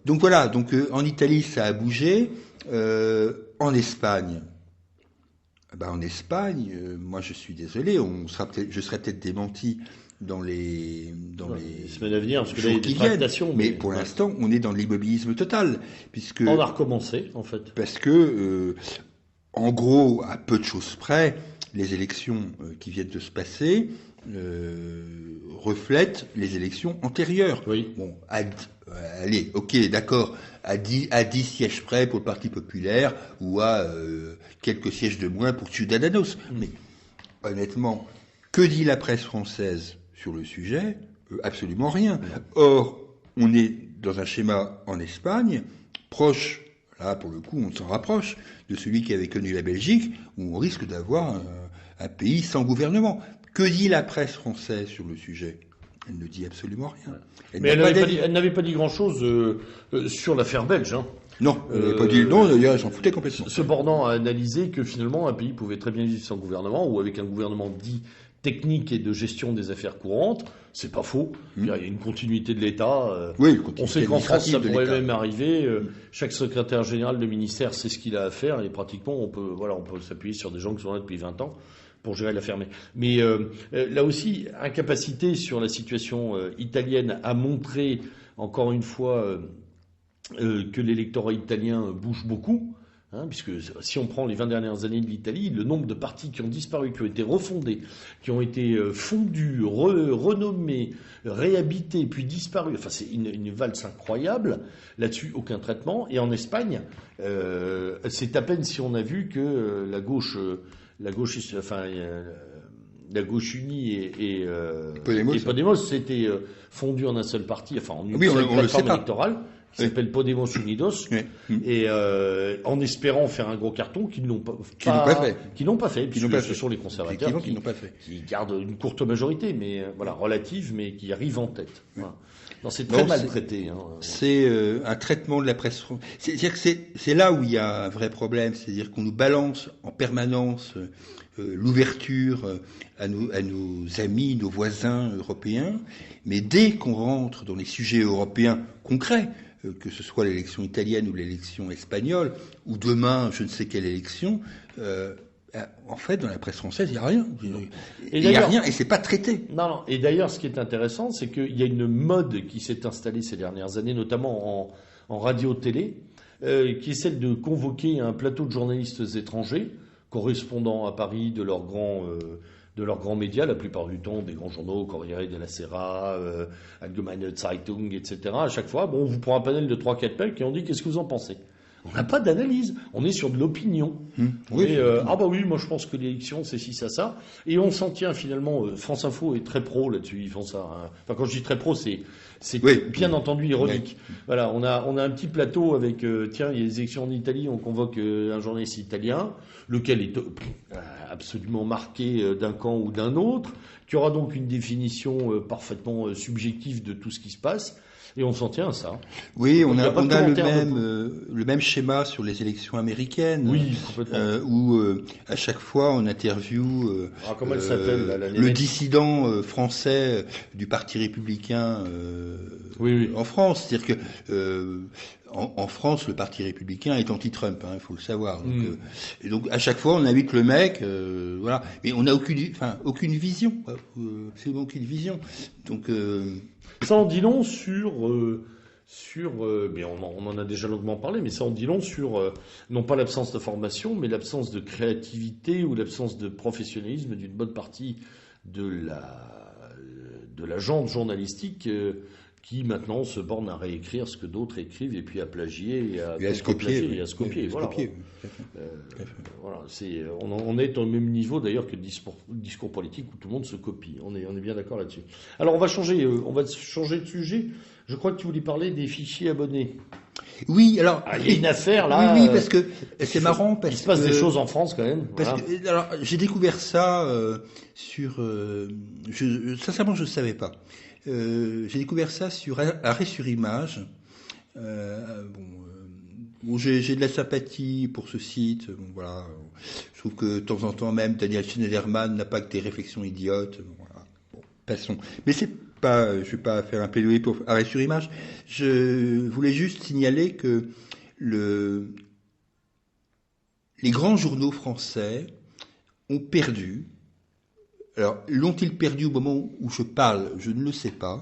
[SPEAKER 2] donc voilà. Donc en Italie, ça a bougé. En Espagne. En Espagne, moi je suis désolé, je serais peut-être démenti dans les
[SPEAKER 1] semaines à venir, parce que là, il y a des
[SPEAKER 2] tractations. Mais pour l'instant, on est dans l'immobilisme total, puisque
[SPEAKER 1] on a recommencé en fait.
[SPEAKER 2] Parce que, en gros, à peu de choses près, les élections qui viennent de se passer reflètent les élections antérieures.
[SPEAKER 1] Oui.
[SPEAKER 2] Bon, allez, ok, d'accord, à 10 sièges près pour le Parti populaire ou à quelques sièges de moins pour Ciudadanos. Mais honnêtement, que dit la presse française sur le sujet? Absolument rien. Or, on est dans un schéma en Espagne proche, là pour le coup on s'en rapproche, de celui qui avait connu la Belgique, où on risque d'avoir un pays sans gouvernement. Que dit la presse française sur le sujet? Elle ne dit absolument rien.
[SPEAKER 1] Elle n'avait pas dit grand-chose sur l'affaire belge. Hein.
[SPEAKER 2] Non, elle n'avait pas dit. Non, d'ailleurs, elle s'en foutait complètement.
[SPEAKER 1] Se bornant à analyser que finalement un pays pouvait très bien vivre sans gouvernement ou avec un gouvernement dit technique et de gestion des affaires courantes, c'est pas faux. Il y a une continuité de l'État. On sait qu'en France, ça pourrait même arriver. Chaque secrétaire général de ministère sait ce qu'il a à faire et pratiquement on peut s'appuyer sur des gens qui sont là depuis 20 ans pour gérer l'affaire. Mais là aussi, incapacité sur la situation italienne à montrer encore une fois que l'électorat italien bouge beaucoup. Hein, puisque si on prend les 20 dernières années de l'Italie, le nombre de partis qui ont disparu, qui ont été refondés, qui ont été fondus, renommés, réhabités, puis disparus, enfin c'est une valse incroyable, là-dessus aucun traitement. Et en Espagne, c'est à peine si on a vu que la gauche unie et Podemos s'étaient fondus en un seul parti, enfin en une seule plateforme électorale. Qui s'appelle Podemos Unidos, et en espérant faire un gros carton qu'ils n'ont pas fait, puisque ce sont les conservateurs qui gardent une courte majorité, mais relative, mais qui arrivent en tête. Voilà. Non, c'est très mal traité. Hein.
[SPEAKER 2] C'est un traitement de la presse. C'est-à-dire que c'est là où il y a un vrai problème, c'est-à-dire qu'on nous balance en permanence l'ouverture à nos amis, nos voisins européens, mais dès qu'on rentre dans les sujets européens concrets, que ce soit l'élection italienne ou l'élection espagnole, ou demain, je ne sais quelle élection, en fait, dans la presse française, il n'y a rien. Il n'y a rien et c'est pas traité.
[SPEAKER 1] Non. Et d'ailleurs, ce qui est intéressant, c'est qu'il y a une mode qui s'est installée ces dernières années, notamment en radio-télé, qui est celle de convoquer un plateau de journalistes étrangers, correspondant à Paris de leurs grands médias, la plupart du temps des grands journaux, Corriere della Sera, Allgemeine Zeitung, etc. À chaque fois, on vous prend un panel de 3-4 mecs qui ont dit qu'est-ce que vous en pensez. On n'a pas d'analyse, on est sur de l'opinion. Moi je pense que l'élection c'est ci, ça. Et on s'en tient finalement, France Info est très pro là-dessus, ils font ça. Hein. Enfin quand je dis très pro, c'est bien entendu ironique. Oui. Voilà, on a un petit plateau avec, il y a les élections en Italie, on convoque un journaliste italien, lequel est absolument marqué d'un camp ou d'un autre, qui aura donc une définition parfaitement subjective de tout ce qui se passe. Et on s'en tient à ça.
[SPEAKER 2] Oui, on
[SPEAKER 1] Il y
[SPEAKER 2] a,
[SPEAKER 1] pas de
[SPEAKER 2] on a
[SPEAKER 1] commentaire
[SPEAKER 2] le même schéma sur les élections américaines,
[SPEAKER 1] Oui, complètement.
[SPEAKER 2] où à chaque fois on interviewe
[SPEAKER 1] Comment elle s'appelle, là, la
[SPEAKER 2] le
[SPEAKER 1] nénette
[SPEAKER 2] dissident français du Parti républicain
[SPEAKER 1] Oui.
[SPEAKER 2] en France. C'est-à-dire que en France, le Parti républicain est anti-Trump, il faut le savoir. Donc, et donc à chaque fois, on invite le mec, voilà. Mais on n'a aucune vision, c'est aucune vision. Donc
[SPEAKER 1] Ça en dit long mais on en a déjà longuement parlé, mais ça en dit long sur, non pas l'absence de formation, mais l'absence de créativité ou l'absence de professionnalisme d'une bonne partie de la gente journalistique qui maintenant se borne à réécrire ce que d'autres écrivent et puis à plagier et à
[SPEAKER 2] se copier.
[SPEAKER 1] Et à se copier. Voilà. Voilà, on est au même niveau d'ailleurs que le discours politique où tout le monde se copie. On est bien d'accord là-dessus. Alors on va changer de sujet. Je crois que tu voulais parler des fichiers abonnés.
[SPEAKER 2] Oui, alors
[SPEAKER 1] il y a une affaire là.
[SPEAKER 2] Oui, parce que c'est marrant parce
[SPEAKER 1] il se passe des choses en France quand même.
[SPEAKER 2] Parce que, alors j'ai découvert ça sincèrement je ne savais pas. J'ai découvert ça sur Arrêt sur Image. J'ai de la sympathie pour ce site. Voilà. Je trouve que de temps en temps même Daniel Schneiderman n'a pas que des réflexions idiotes. Voilà. Bon, passons. Mais c'est pas, je vais pas faire un plaidoyer pour Arrêt sur Image. Je voulais juste signaler que les grands journaux français ont perdu. Alors, l'ont-ils perdu au moment où je parle? Je ne le sais pas.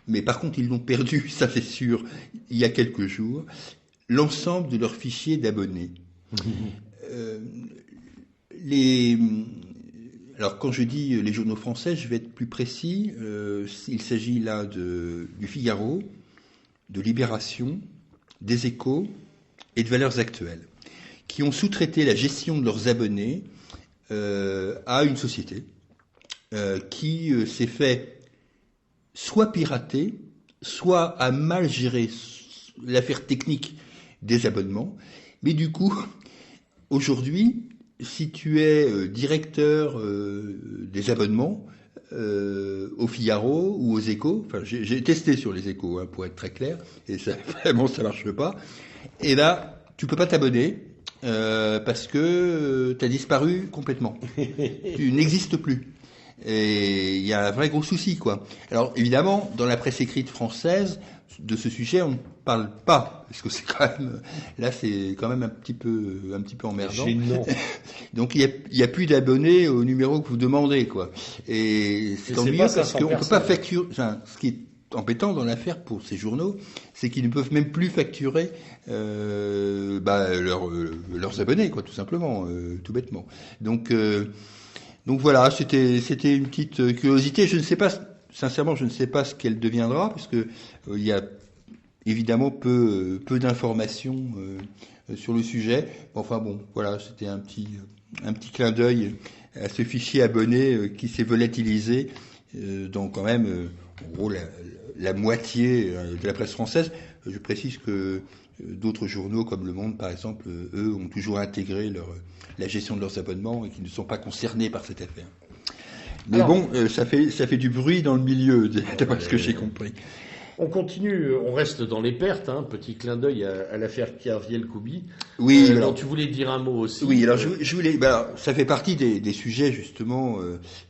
[SPEAKER 2] Mais par contre, ils l'ont perdu, ça c'est sûr, il y a quelques jours, l'ensemble de leurs fichiers d'abonnés. Alors, quand je dis les journaux français, je vais être plus précis. Il s'agit là du Figaro, de Libération, des Échos et de Valeurs Actuelles, qui ont sous-traité la gestion de leurs abonnés à une société qui s'est fait soit pirater, soit à mal gérer l'affaire technique des abonnements. Mais du coup, aujourd'hui, si tu es directeur des abonnements au Figaro ou aux Échos, enfin j'ai testé sur les Échos pour être très clair, et ça vraiment ça marche pas, et là tu peux pas t'abonner parce que tu as disparu complètement. Tu n'existes plus. Et il y a un vrai gros souci, quoi. Alors, évidemment, dans la presse écrite française, de ce sujet, on ne parle pas. Parce que c'est quand même, là, c'est quand même un petit peu emmerdant. Donc, il y a plus d'abonnés au numéro que vous demandez, quoi. Et c'est ennuyeux parce qu'on peut pas facturer, enfin, ce qui est embêtant dans l'affaire pour ces journaux, c'est qu'ils ne peuvent même plus facturer leurs abonnés, quoi, tout simplement, tout bêtement. Donc voilà, c'était une petite curiosité. Je ne sais pas, sincèrement, je ne sais pas ce qu'elle deviendra, parce que il y a évidemment peu d'informations sur le sujet. Enfin bon, voilà, c'était un petit clin d'œil à ce fichier abonné qui s'est volatilisé dans quand même, en gros, la moitié de la presse française. Je précise que d'autres journaux comme Le Monde, par exemple, eux, ont toujours intégré la gestion de leurs abonnements et qui ne sont pas concernés par cette affaire. Mais alors, bon, ça fait du bruit dans le milieu, d'après ce que j'ai compris.
[SPEAKER 1] On continue, on reste dans les pertes, petit clin d'œil à l'affaire Kerviel-Koubi.
[SPEAKER 2] Oui,
[SPEAKER 1] dont tu voulais dire un mot aussi.
[SPEAKER 2] Oui, alors je voulais, ça fait partie des sujets justement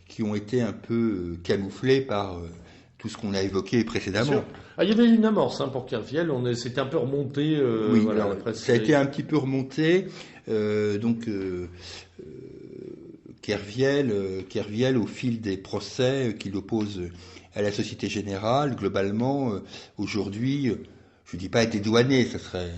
[SPEAKER 2] qui ont été un peu camouflés par tout ce qu'on a évoqué précédemment.
[SPEAKER 1] Il y avait une amorce pour Kerviel, c'était un peu remonté.
[SPEAKER 2] Oui, voilà, la presse, ça a été un petit peu remonté. Kerviel, au fil des procès qu'il oppose à la Société Générale, globalement, aujourd'hui, je ne dis pas être dédouané, ça serait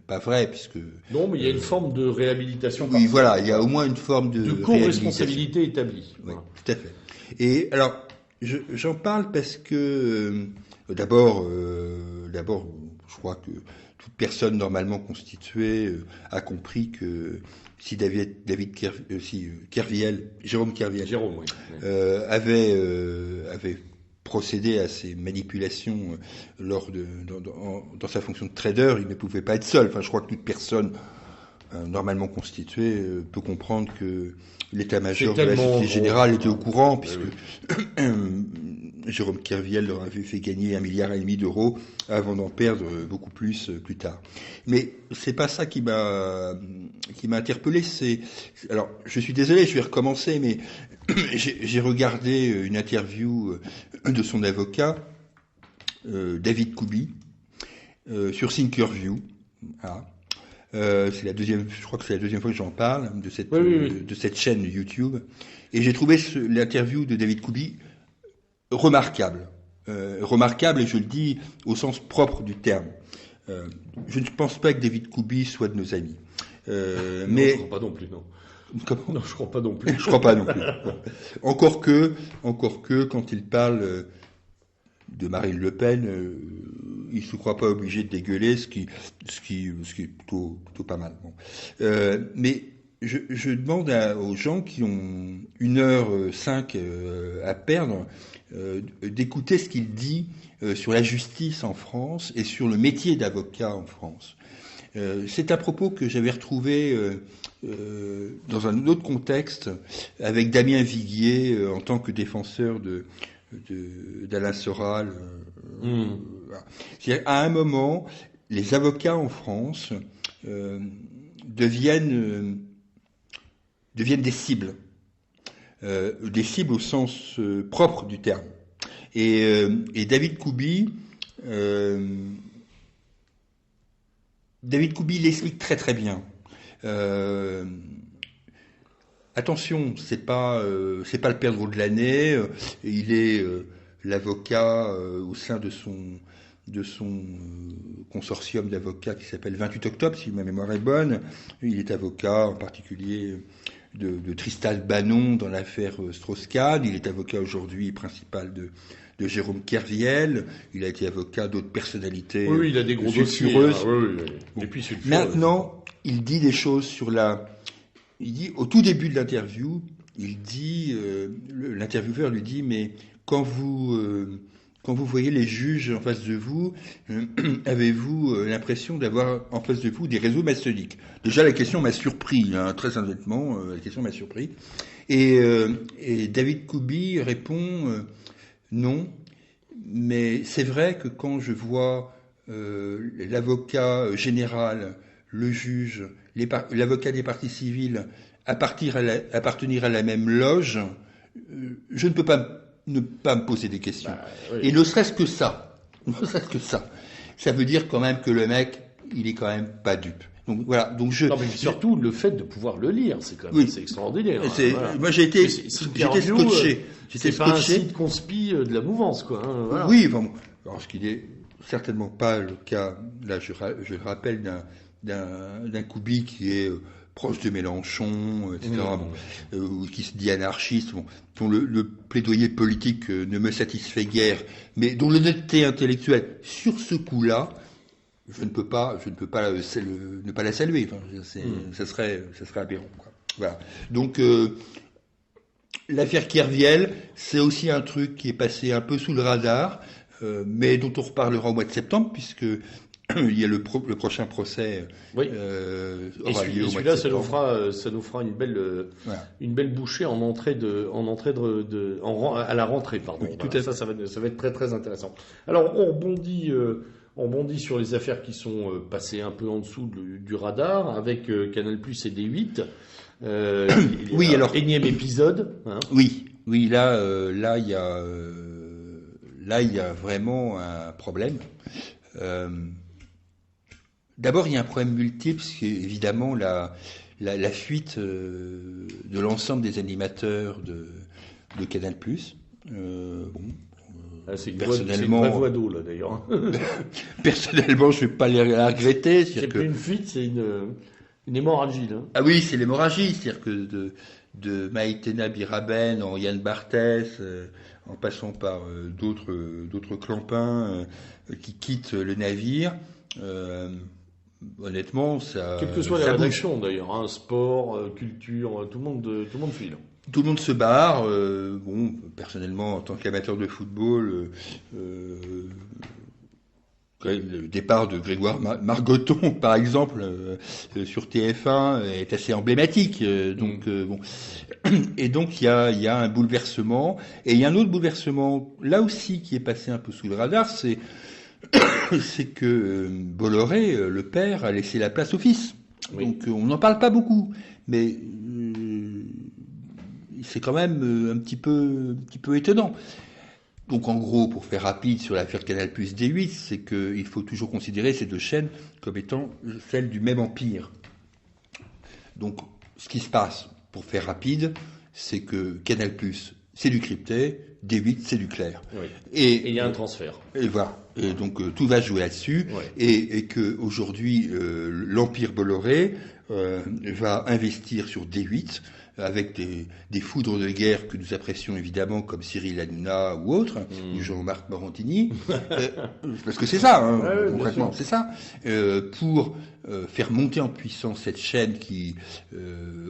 [SPEAKER 2] pas vrai, puisque...
[SPEAKER 1] Non, mais il y a une forme de réhabilitation.
[SPEAKER 2] Oui, voilà, il y a au moins une forme de
[SPEAKER 1] co-responsabilité établie.
[SPEAKER 2] Oui, voilà. Tout à fait. Et alors, j'en parle parce que, d'abord, je crois que toute personne normalement constituée a compris que si Jérôme Kerviel avait procédé à ces manipulations dans sa fonction de trader, il ne pouvait pas être seul. Enfin, je crois que toute personne normalement constitué peut comprendre que l'état-major
[SPEAKER 1] C'est
[SPEAKER 2] de la
[SPEAKER 1] tellement
[SPEAKER 2] Société Générale était au courant,
[SPEAKER 1] Ouais,
[SPEAKER 2] puisque
[SPEAKER 1] oui.
[SPEAKER 2] Jérôme Kerviel leur avait fait gagner 1,5 milliard d'euros avant d'en perdre beaucoup plus tard. Mais c'est pas ça qui m'a interpellé. Alors, je suis désolé, je vais recommencer, mais j'ai regardé une interview de son avocat, David Kubi, sur Thinkerview. Ah. C'est la deuxième, je crois que c'est la deuxième fois que j'en parle de cette chaîne YouTube, et j'ai trouvé l'interview de David Kubi remarquable, remarquable, et je le dis au sens propre du terme. Je ne pense pas que David Kubi soit de nos amis,
[SPEAKER 1] Mais je crois pas non plus, non.
[SPEAKER 2] Comment ?
[SPEAKER 1] Non, je crois pas non plus.
[SPEAKER 2] Je crois pas non plus. Encore que, quand il parle de Marine Le Pen, il se croit pas obligé de dégueuler, ce qui est plutôt pas mal. Bon. Mais je demande aux gens qui ont 1h05 à perdre d'écouter ce qu'il dit sur la justice en France et sur le métier d'avocat en France. C'est un propos que j'avais retrouvé dans un autre contexte avec Damien Viguier en tant que défenseur d'Alain Soral. Voilà. C'est-à-dire, à un moment, les avocats en France deviennent des cibles au sens propre du terme. Et David Kubi l'explique très très bien. Attention, c'est pas le perdreau de l'année. Il est l'avocat au sein de son consortium d'avocats qui s'appelle 28 octobre, si ma mémoire est bonne. Il est avocat en particulier de Tristan Banon dans l'affaire Strauss-Kahn. Il est avocat aujourd'hui principal de Jérôme Kerviel. Il a été avocat d'autres personnalités.
[SPEAKER 1] Oui, il a des gros dossiers.
[SPEAKER 2] Bon. Et puis, maintenant, il dit des choses sur il dit, au tout début de l'interview, l'intervieweur lui dit, mais quand vous voyez les juges en face de vous, avez-vous l'impression d'avoir en face de vous des réseaux maçonniques ? Déjà, la question m'a surpris, hein, très honnêtement, la question m'a surpris. Et David Kubi répond, non, mais c'est vrai que quand je vois l'avocat général, le juge, l'avocat des parties civiles appartenir à la même loge, je ne peux pas ne pas me poser des questions. Oui. Et ne serait-ce que ça, ça veut dire quand même que le mec, il est quand même pas dupe. Donc voilà. Donc
[SPEAKER 1] non, mais surtout le fait de pouvoir le lire, c'est quand même c'est extraordinaire.
[SPEAKER 2] Voilà. Moi j'ai été scotché.
[SPEAKER 1] C'est pas un site conspi de la mouvance, quoi. Hein, voilà.
[SPEAKER 2] Oui, bon, alors ce qui n'est certainement pas le cas. Là, je le rappelle d'un Kubi qui est proche de Mélenchon, etc., qui se dit anarchiste, dont le plaidoyer politique ne me satisfait guère, mais dont l'honnêteté intellectuelle, sur ce coup-là, je ne peux pas ne pas la saluer. Enfin, ça serait aberrant, quoi. Voilà. Donc, l'affaire Kerviel, c'est aussi un truc qui est passé un peu sous le radar, mais dont on reparlera au mois de septembre, puisque il y a le prochain procès
[SPEAKER 1] aura
[SPEAKER 2] lieu au mois de
[SPEAKER 1] septembre. Ça nous fera une belle bouchée à la rentrée, pardon.
[SPEAKER 2] Oui, tout à fait.
[SPEAKER 1] Ça va être très très intéressant. Alors on rebondit sur les affaires qui sont passées un peu en dessous du radar avec Canal+ et D8.
[SPEAKER 2] Oui, alors
[SPEAKER 1] énième épisode. Hein.
[SPEAKER 2] Oui, là il y a vraiment un problème. D'abord, il y a un problème multiple, c'est évidemment la fuite de l'ensemble des animateurs de Canal+.
[SPEAKER 1] C'est une vraie voie d'eau, là, d'ailleurs.
[SPEAKER 2] Personnellement, je ne vais pas la regretter.
[SPEAKER 1] C'est plus une fuite, c'est une hémorragie. Là.
[SPEAKER 2] Ah oui, c'est l'hémorragie. C'est-à-dire que de Maïtena Biraben en Yann Barthès, en passant par d'autres clampins qui quittent le navire, honnêtement, ça.
[SPEAKER 1] Quelle que soit la rédaction, d'ailleurs, hein, sport, culture, tout le monde file.
[SPEAKER 2] Tout le monde se barre. Personnellement, en tant qu'amateur de football, Le départ de Grégoire Margoton, par exemple, sur TF1 est assez emblématique. Bon. Et donc il y a un bouleversement, et il y a un autre bouleversement là aussi qui est passé un peu sous le radar, c'est que Bolloré, le père, a laissé la place au fils. Oui. Donc on n'en parle pas beaucoup, mais c'est quand même un petit peu étonnant. Donc en gros, pour faire rapide sur l'affaire Canal+ D8, c'est qu'il faut toujours considérer ces deux chaînes comme étant celles du même empire. Donc ce qui se passe, pour faire rapide, c'est que Canal+, c'est du crypté, D8, c'est du clair.
[SPEAKER 1] Oui. Et il y a un transfert.
[SPEAKER 2] Et voilà. Et donc tout va jouer là-dessus. Oui. Et qu'aujourd'hui, l'empire Bolloré va investir sur D8 avec des foudres de guerre que nous apprécions évidemment, comme Cyril Hanouna ou autres, ou Jean-Marc Morantini, parce que c'est ça, concrètement, c'est ça, pour faire monter en puissance cette chaîne qui,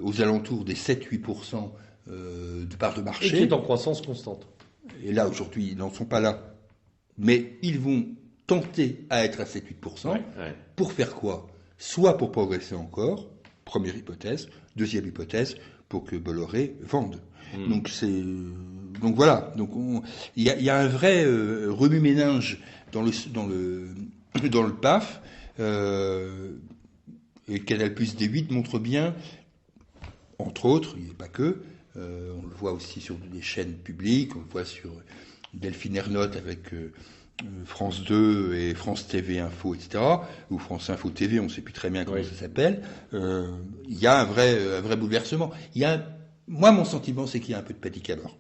[SPEAKER 2] aux alentours des 7-8% de part de marché.
[SPEAKER 1] Et qui est en croissance constante.
[SPEAKER 2] Et là, aujourd'hui, ils n'en sont pas là. Mais ils vont tenter à être à 7-8%. Pour faire quoi? Soit pour progresser encore, première hypothèse. Deuxième hypothèse, pour que Bolloré vende. Donc voilà. Donc il y a un vrai remue-ménage dans le PAF. Et Canal+ D8 montre bien, entre autres, il n'y a pas que, on le voit aussi sur des chaînes publiques, on le voit sur Delphine Ernotte avec France 2 et France TV Info, etc., ou France Info TV, on ne sait plus très bien comment ça s'appelle. Il y a un vrai bouleversement. Moi, mon sentiment, c'est qu'il y a un peu de panique à bord.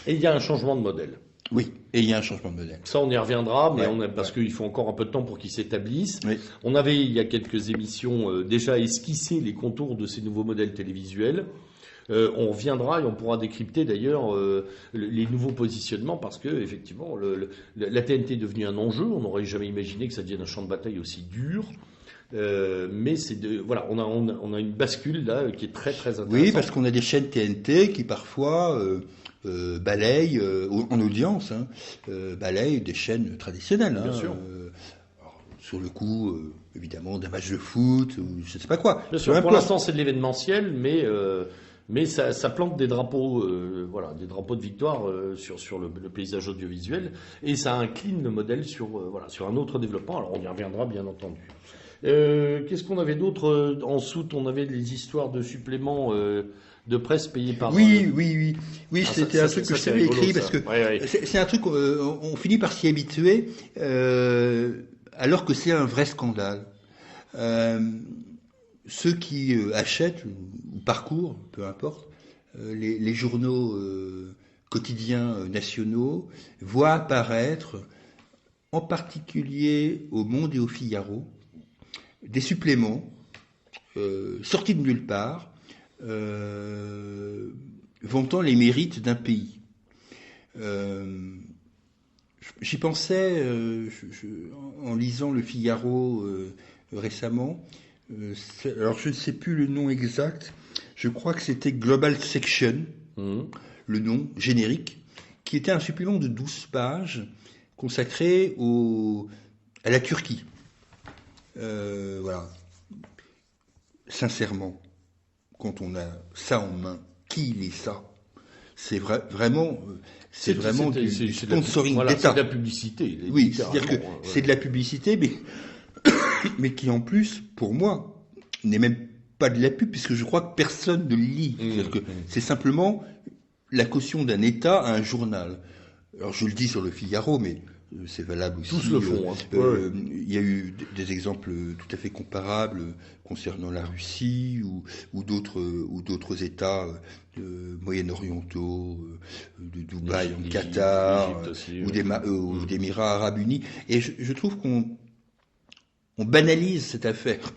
[SPEAKER 1] Et il y a un changement de modèle.
[SPEAKER 2] Oui, et il y a un changement de modèle.
[SPEAKER 1] Ça, on y reviendra, mais parce qu'il faut encore un peu de temps pour qu'il s'établisse. Oui. On avait, il y a quelques émissions, déjà esquissé les contours de ces nouveaux modèles télévisuels. On reviendra et on pourra décrypter d'ailleurs les nouveaux positionnements, parce que effectivement la TNT est devenue un enjeu. On n'aurait jamais imaginé que ça devienne un champ de bataille aussi dur. Mais on a une bascule là qui est très très intéressante.
[SPEAKER 2] Oui, parce qu'on a des chaînes TNT qui parfois balayent en audience, balayent des chaînes traditionnelles.
[SPEAKER 1] Bien sûr.
[SPEAKER 2] Alors, sur le coup, évidemment, d'un match de foot ou je ne sais pas quoi.
[SPEAKER 1] Bien sûr. Pour l'instant, c'est de l'événementiel, mais ça plante des drapeaux, des drapeaux de victoire sur le paysage audiovisuel, et ça incline le modèle sur un autre développement. Alors on y reviendra bien entendu. Qu'est-ce qu'on avait d'autre en soute? On avait les histoires de suppléments de presse payés par.
[SPEAKER 2] Oui, c'était un truc que je t'avais écrit parce que c'est un truc on finit par s'y habituer alors que c'est un vrai scandale. Ceux qui achètent ou parcourent, peu importe, les journaux quotidiens nationaux voient apparaître, en particulier au Monde et au Figaro, des suppléments sortis de nulle part, vantant les mérites d'un pays. J'y pensais en lisant le Figaro récemment. Alors je ne sais plus le nom exact, je crois que c'était Global Section, le nom générique, qui était un supplément de 12 pages consacré à la Turquie. Sincèrement, quand on a ça en main, qui lit ça? C'est vraiment du sponsoring d'État.
[SPEAKER 1] C'est de la publicité.
[SPEAKER 2] Oui, c'est-à-dire que c'est de la publicité, mais qui en plus, pour moi, n'est même pas de la pub, puisque je crois que personne ne le lit. C'est-à-dire que c'est simplement la caution d'un État à un journal. Alors je le dis sur le Figaro, mais c'est valable aussi.
[SPEAKER 1] Tous le font.
[SPEAKER 2] Il y a eu des exemples tout à fait comparables concernant la Russie ou d'autres États moyen-orientaux, de Dubaï, en Qatar, ou des Émirats arabes unis. Et je trouve qu'on banalise cette affaire.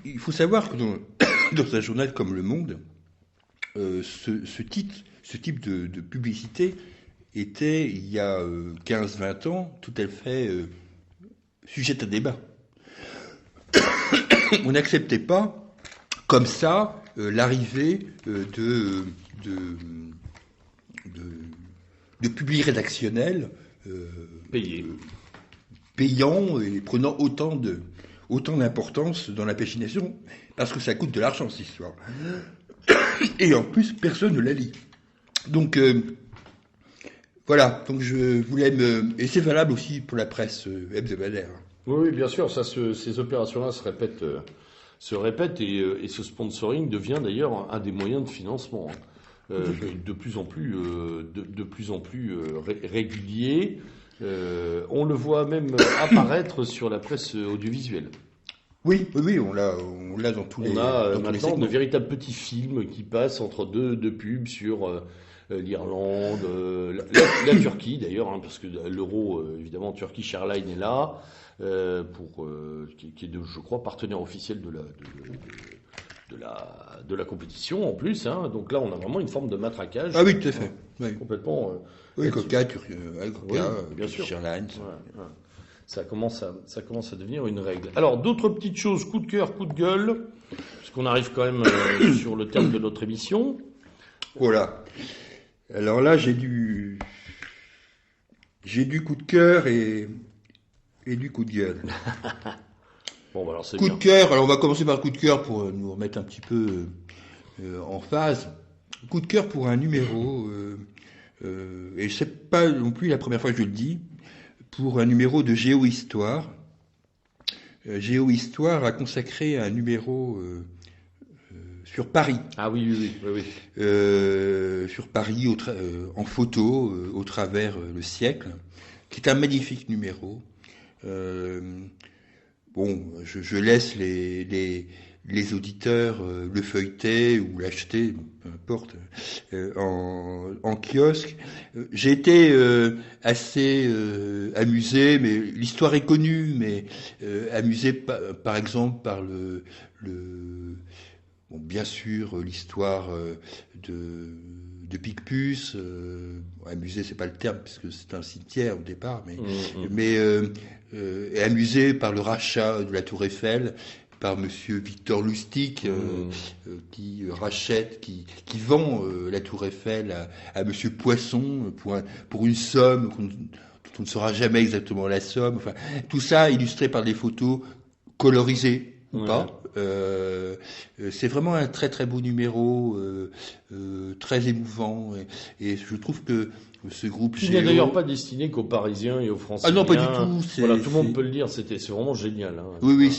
[SPEAKER 2] Il faut savoir que dans un journal comme Le Monde, ce type de publicité était, il y a 15-20 ans, tout à fait sujet à débat. On n'acceptait pas, comme ça, l'arrivée de publics rédactionnels payant et prenant autant d'importance dans la pêche-nation, parce que ça coûte de l'argent, cette histoire. Et en plus, personne ne la lit. Donc, voilà. Donc, je voulais et c'est valable aussi pour la presse hebdomadaire.
[SPEAKER 1] Oui, bien sûr, ces opérations-là se répètent et ce sponsoring devient d'ailleurs un des moyens de financement. De plus en plus, régulier. On le voit même apparaître sur la presse audiovisuelle.
[SPEAKER 2] Oui, on l'a dans tous les.
[SPEAKER 1] On a
[SPEAKER 2] dans tous les
[SPEAKER 1] maintenant
[SPEAKER 2] segments.
[SPEAKER 1] de véritables petits films qui passent entre deux pubs sur l'Irlande, la Turquie d'ailleurs, hein, parce que l'euro, évidemment, Turkish Airlines est là, qui est, je crois, partenaire officiel de la compétition en plus. Hein. Donc là, on a vraiment une forme de matraquage.
[SPEAKER 2] Ah oui, tout à fait. Oui.
[SPEAKER 1] Complètement.
[SPEAKER 2] Oui, Coca,
[SPEAKER 1] bien sûr.
[SPEAKER 2] Airlines.
[SPEAKER 1] Ouais. Ça commence à devenir une règle. Alors, d'autres petites choses, coup de cœur, coup de gueule, puisqu'on arrive quand même sur le terme de notre émission.
[SPEAKER 2] Voilà. Alors là, j'ai du coup de cœur et du coup de gueule.
[SPEAKER 1] Bon, bah alors c'est
[SPEAKER 2] coup
[SPEAKER 1] bien.
[SPEAKER 2] de cœur, alors on va commencer par le coup de cœur pour nous remettre un petit peu en phase. Coup de cœur pour un numéro, et c'est pas non plus la première fois que je le dis, pour un numéro de Géohistoire. Géohistoire a consacré un numéro sur Paris.
[SPEAKER 1] Ah oui.
[SPEAKER 2] Sur Paris en photo au travers le siècle, qui est un magnifique numéro. Bon, je laisse les auditeurs le feuilleter ou l'acheter, peu importe, en kiosque. J'ai été assez amusé, mais l'histoire est connue, mais amusé par exemple par bon, bien sûr, l'histoire de Picpus. Amusé, c'est pas le terme, puisque c'est un cimetière au départ, mais amusé par le rachat de la Tour Eiffel par Monsieur Victor Lustig, qui rachète, qui vend la Tour Eiffel à Monsieur Poisson pour une somme dont on ne saura jamais exactement la somme. Enfin, tout ça illustré par des photos colorisées ou pas. C'est vraiment un très très beau numéro, très émouvant, et je trouve que ce groupe
[SPEAKER 1] Il n'est d'ailleurs pas destiné qu'aux Parisiens et aux Français.
[SPEAKER 2] Ah non, pas du tout.
[SPEAKER 1] Voilà, tout le monde peut le dire. C'est vraiment génial. Hein.
[SPEAKER 2] Oui,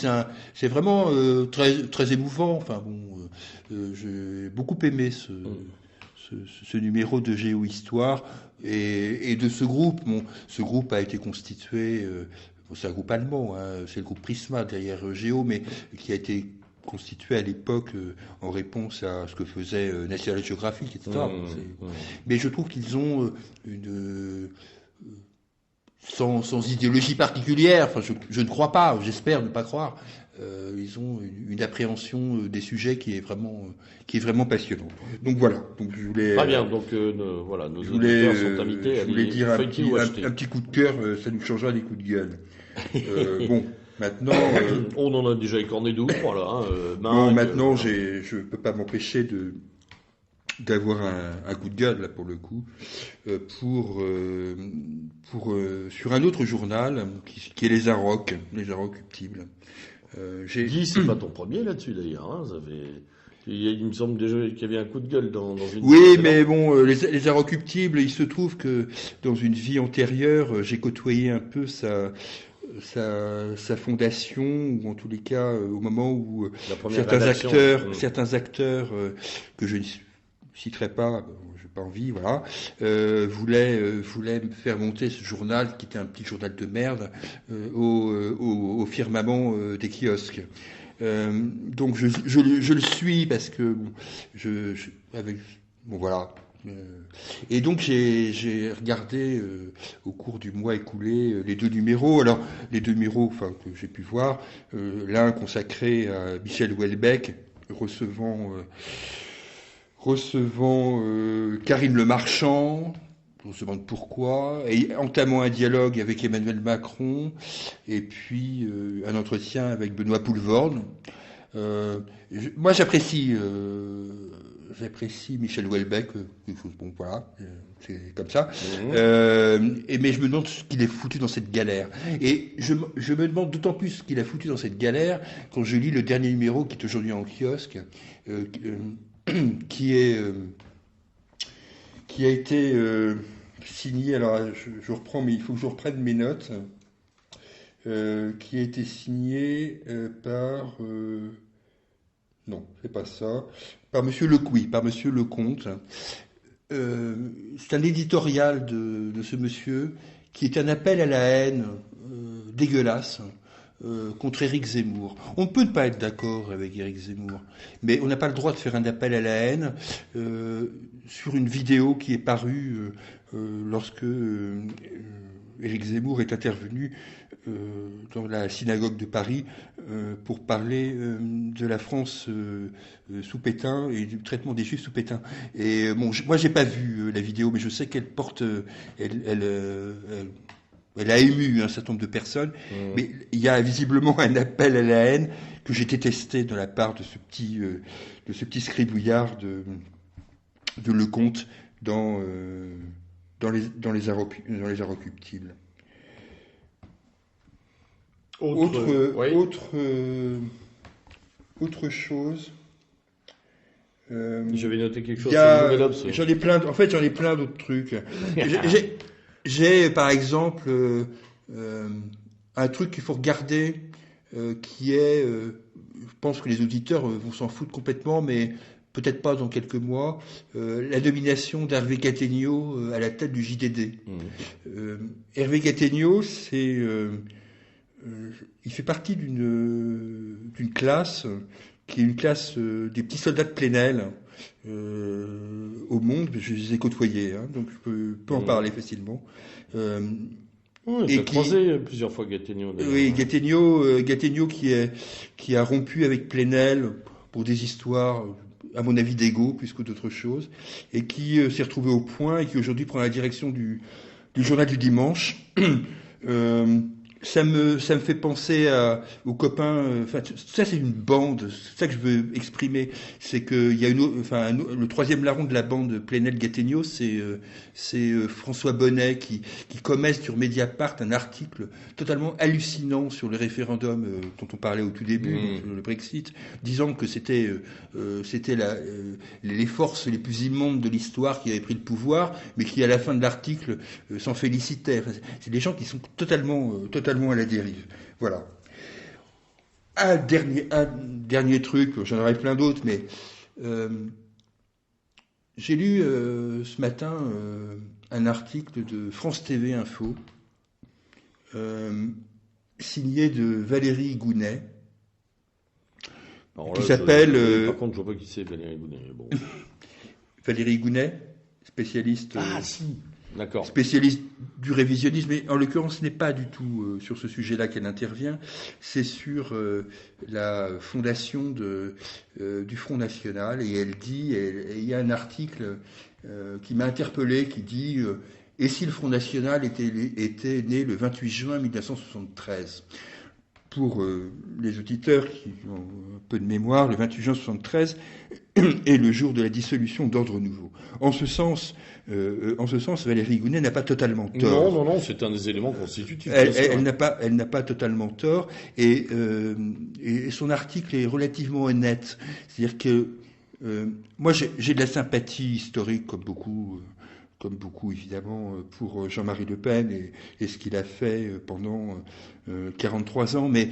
[SPEAKER 2] c'est vraiment très très émouvant. Enfin bon, j'ai beaucoup aimé ce numéro de Géohistoire et de ce groupe. Bon, ce groupe a été constitué. C'est un groupe allemand, hein, c'est le groupe Prisma derrière Géo, mais qui a été constitué à l'époque en réponse à ce que faisait National Geographic, etc. Mais je trouve qu'ils ont sans idéologie particulière, enfin je ne crois pas, j'espère ne pas croire, ils ont une appréhension des sujets qui est vraiment passionnante. Donc voilà. Donc je voulais.
[SPEAKER 1] Très bien. Donc voilà, nos auditeurs sont invités à aller
[SPEAKER 2] dire
[SPEAKER 1] feuilleter ou acheter.
[SPEAKER 2] Un petit coup de cœur, ça nous changera des coups de gueule. Bon, maintenant.
[SPEAKER 1] On en a déjà écorné deux ou trois là.
[SPEAKER 2] Bon, maintenant, je peux pas m'empêcher d'avoir un coup de gueule là pour le coup sur un autre journal qui est les Inrocuptibles.
[SPEAKER 1] Guy, c'est pas ton premier là-dessus d'ailleurs. Hein, il me semble déjà qu'il y avait un coup de gueule dans une.
[SPEAKER 2] Oui, mais bon, les Inrocuptibles, il se trouve que dans une vie antérieure, j'ai côtoyé un peu sa fondation, ou en tous les cas au moment où certains acteurs que je ne citerai pas, j'ai pas envie, voilà, voulaient me faire monter ce journal qui était un petit journal de merde au firmament des kiosques. Donc je le suis parce que bon voilà. Et donc j'ai regardé au cours du mois écoulé les deux numéros. Alors les deux numéros, enfin que j'ai pu voir, l'un consacré à Michel Houellebecq recevant Karine Le Marchand. On se demande pourquoi, et entamant un dialogue avec Emmanuel Macron, et puis un entretien avec Benoît Poulvorde. Moi, j'apprécie j'apprécie Michel Houellebecq, quelque chose, bon, voilà, c'est comme ça. Mais je me demande ce qu'il est foutu dans cette galère. Et je me demande d'autant plus ce qu'il a foutu dans cette galère quand je lis le dernier numéro qui est aujourd'hui en kiosque, qui a été signé, alors je reprends, mais il faut que je reprenne mes notes, qui a été signé par... non, c'est pas ça. Par Monsieur Lecomte. C'est un éditorial de ce monsieur qui est un appel à la haine dégueulasse contre Éric Zemmour. On ne peut pas être d'accord avec Éric Zemmour, mais on n'a pas le droit de faire un appel à la haine sur une vidéo qui est parue lorsque Éric Zemmour est intervenu dans la synagogue de Paris pour parler de la France sous Pétain et du traitement des Juifs sous Pétain. Et bon, moi j'ai pas vu la vidéo, mais je sais qu'elle porte, elle a ému un certain nombre de personnes. Mais il y a visiblement un appel à la haine que j'ai détesté de la part de ce petit scribouillard de Lecomte dans les Inrecuptibles. Autre chose.
[SPEAKER 1] J'avais noté quelque chose sur le Nouvel Obs.
[SPEAKER 2] J'en ai plein d'autres trucs. J'ai par exemple un truc qu'il faut regarder, qui est, je pense que les auditeurs vont s'en foutre complètement, mais peut-être pas dans quelques mois, la nomination d'Hervé Gattegno à la tête du JDD. Hervé Gattegno, il fait partie d'une classe qui est une classe des petits soldats de Plenel au monde. Je les ai côtoyés, hein, donc je peux en parler facilement.
[SPEAKER 1] Oui, j'ai croisé plusieurs fois Gattegno.
[SPEAKER 2] Oui, Gattegno qui a rompu avec Plenel pour des histoires, à mon avis, d'ego plus que d'autres choses, et qui s'est retrouvé au point et qui aujourd'hui prend la direction du journal du dimanche. Ça me fait penser aux copains. Ça c'est une bande. C'est ça que je veux exprimer. C'est que il y a le troisième larron de la bande Plenel-Gattegno, c'est François Bonnet qui commet sur Mediapart un article totalement hallucinant sur le référendum dont on parlait au tout début, le Brexit, disant que c'était les forces les plus immondes de l'histoire qui avaient pris le pouvoir, mais qui à la fin de l'article s'en félicitaient. C'est des gens qui sont totalement à la dérive. Voilà. Un dernier truc, j'en aurais plein d'autres, mais j'ai lu ce matin un article de France TV Info signé de Valérie Gounet, qui s'appelle...
[SPEAKER 1] Par contre, je vois pas qui c'est Valérie Gounet. Bon.
[SPEAKER 2] Valérie Gounet, spécialiste...
[SPEAKER 1] Ah si. D'accord.
[SPEAKER 2] Spécialiste du révisionnisme, mais en l'occurrence, ce n'est pas du tout sur ce sujet-là qu'elle intervient, c'est sur la fondation du Front National, et elle dit, il y a un article qui m'a interpellé, qui dit et si le Front National était né le 28 juin 1973 ? Pour les auditeurs qui ont un peu de mémoire, le 28 juin 1973 est le jour de la dissolution d'Ordre Nouveau. En ce sens, Valérie Gounet n'a pas totalement tort.
[SPEAKER 1] Non, c'est un des éléments constitutifs.
[SPEAKER 2] Elle n'a pas totalement tort, et son article est relativement honnête. C'est-à-dire que moi, j'ai de la sympathie historique, comme beaucoup évidemment, pour Jean-Marie Le Pen et ce qu'il a fait pendant 43 ans, mais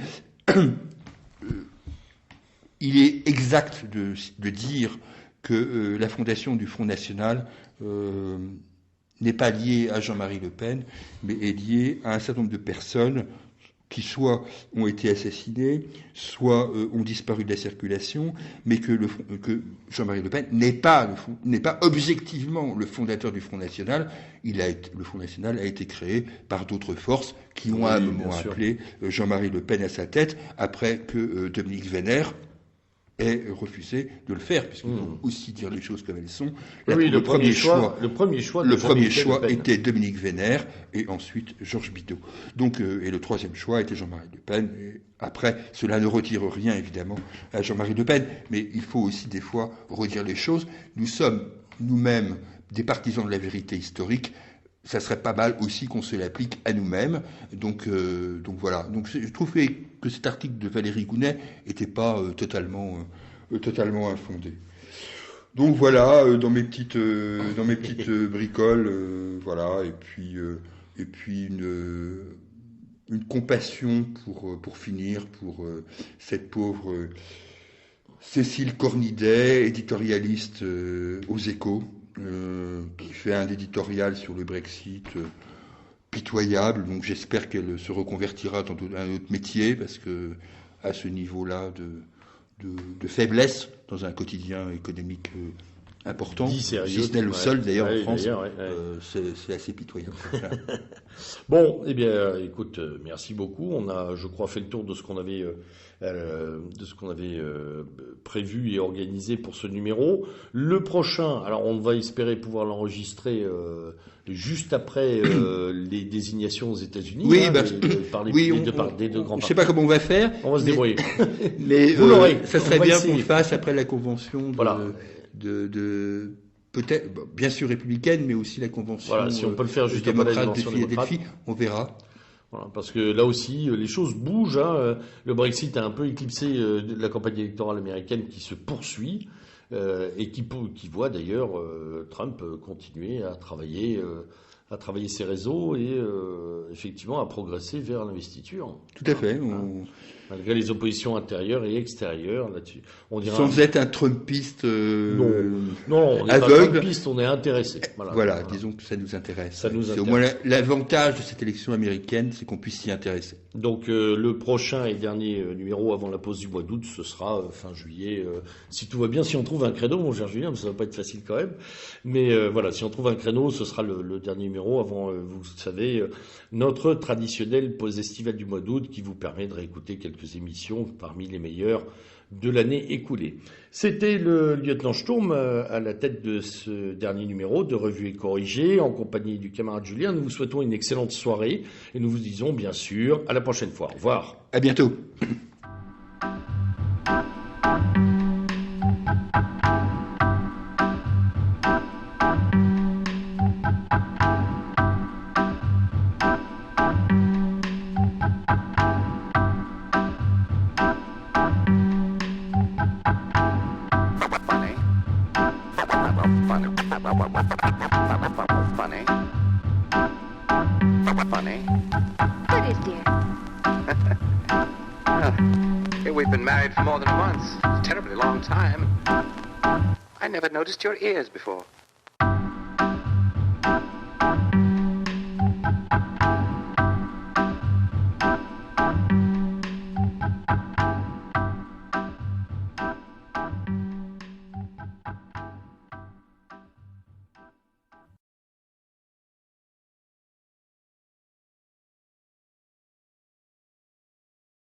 [SPEAKER 2] il est exact de dire que la fondation du Front National n'est pas liée à Jean-Marie Le Pen, mais est liée à un certain nombre de personnes qui soit ont été assassinés, soit ont disparu de la circulation, mais que Jean-Marie Le Pen n'est pas objectivement le fondateur du Front National. Le Front National a été créé par d'autres forces qui ont à un moment appelé Jean-Marie Le Pen à sa tête, après que Dominique Vénère
[SPEAKER 3] aient refusé de le faire, puisqu'il faut aussi dire les choses comme elles sont. Là,
[SPEAKER 1] Oui,
[SPEAKER 3] le premier choix
[SPEAKER 1] était
[SPEAKER 3] était Dominique Vénère, et ensuite Georges Bidault. Donc, et le troisième choix était Jean-Marie Le Pen. Et après, cela ne retire rien, évidemment, à Jean-Marie Le Pen, mais il faut aussi des fois redire les choses. Nous sommes nous-mêmes des partisans de la vérité historique. Ça serait pas mal aussi qu'on se l'applique à nous-mêmes. Donc voilà. Donc je trouve que cet article de Valérie Gounet n'était pas totalement infondé. Donc voilà, dans mes petites bricoles, voilà. Et puis une compassion pour finir pour cette pauvre Cécile Cornidet, éditorialiste aux Échos. Qui fait un éditorial sur le Brexit pitoyable, donc j'espère qu'elle se reconvertira dans un autre métier, parce que à ce niveau-là de faiblesse dans un quotidien économique important, si ce n'est le seul d'ailleurs en France, c'est assez pitoyable.
[SPEAKER 1] Bon, eh bien, écoute, merci beaucoup. On a, je crois, fait le tour de ce qu'on avait prévu et organisé pour ce numéro. Le prochain, alors on va espérer pouvoir l'enregistrer juste après les désignations aux États-Unis.
[SPEAKER 3] Oui,
[SPEAKER 1] des deux grands partis.
[SPEAKER 3] Je sais pas comment on va faire.
[SPEAKER 1] On va se débrouiller.
[SPEAKER 3] Mais
[SPEAKER 1] vous l'aurez.
[SPEAKER 3] Ça serait bien qu'on le fasse après la convention
[SPEAKER 1] de
[SPEAKER 3] peut-être, bien sûr républicaine, mais aussi la convention.
[SPEAKER 1] Voilà, si on peut le faire juste après la convention démocrate,
[SPEAKER 3] on verra.
[SPEAKER 1] Voilà, parce que là aussi, les choses bougent. Hein. Le Brexit a un peu éclipsé la campagne électorale américaine qui se poursuit et qui voit d'ailleurs Trump continuer à travailler ses réseaux et effectivement à progresser vers l'investiture.
[SPEAKER 3] Tout à fait.
[SPEAKER 1] Malgré les oppositions intérieures et extérieures là-dessus.
[SPEAKER 3] Sans être un Trumpiste
[SPEAKER 1] non, on n'est
[SPEAKER 3] aveugle.
[SPEAKER 1] pas Trumpiste, on est intéressé.
[SPEAKER 3] Voilà, disons que ça nous intéresse.
[SPEAKER 1] C'est
[SPEAKER 3] au moins l'avantage de cette élection américaine, c'est qu'on puisse s'y intéresser.
[SPEAKER 1] Donc le prochain et dernier numéro avant la pause du mois d'août, ce sera fin juillet. Si tout va bien, si on trouve un créneau, mon cher Julien, ça va pas être facile quand même. Mais voilà, si on trouve un créneau, ce sera le dernier numéro avant, vous savez, notre traditionnelle pause estivale du mois d'août qui vous permet de réécouter quelques émissions parmi les meilleures de l'année écoulée. C'était le lieutenant Sturm à la tête de ce dernier numéro de Revue et Corrigée en compagnie du camarade Julien. Nous vous souhaitons une excellente soirée et nous vous disons bien sûr à la prochaine fois. Au revoir.
[SPEAKER 3] À bientôt.
[SPEAKER 4] Funny. What is, dear? Well, we've been married for more than a month. It's a terribly long time. I never noticed your ears before.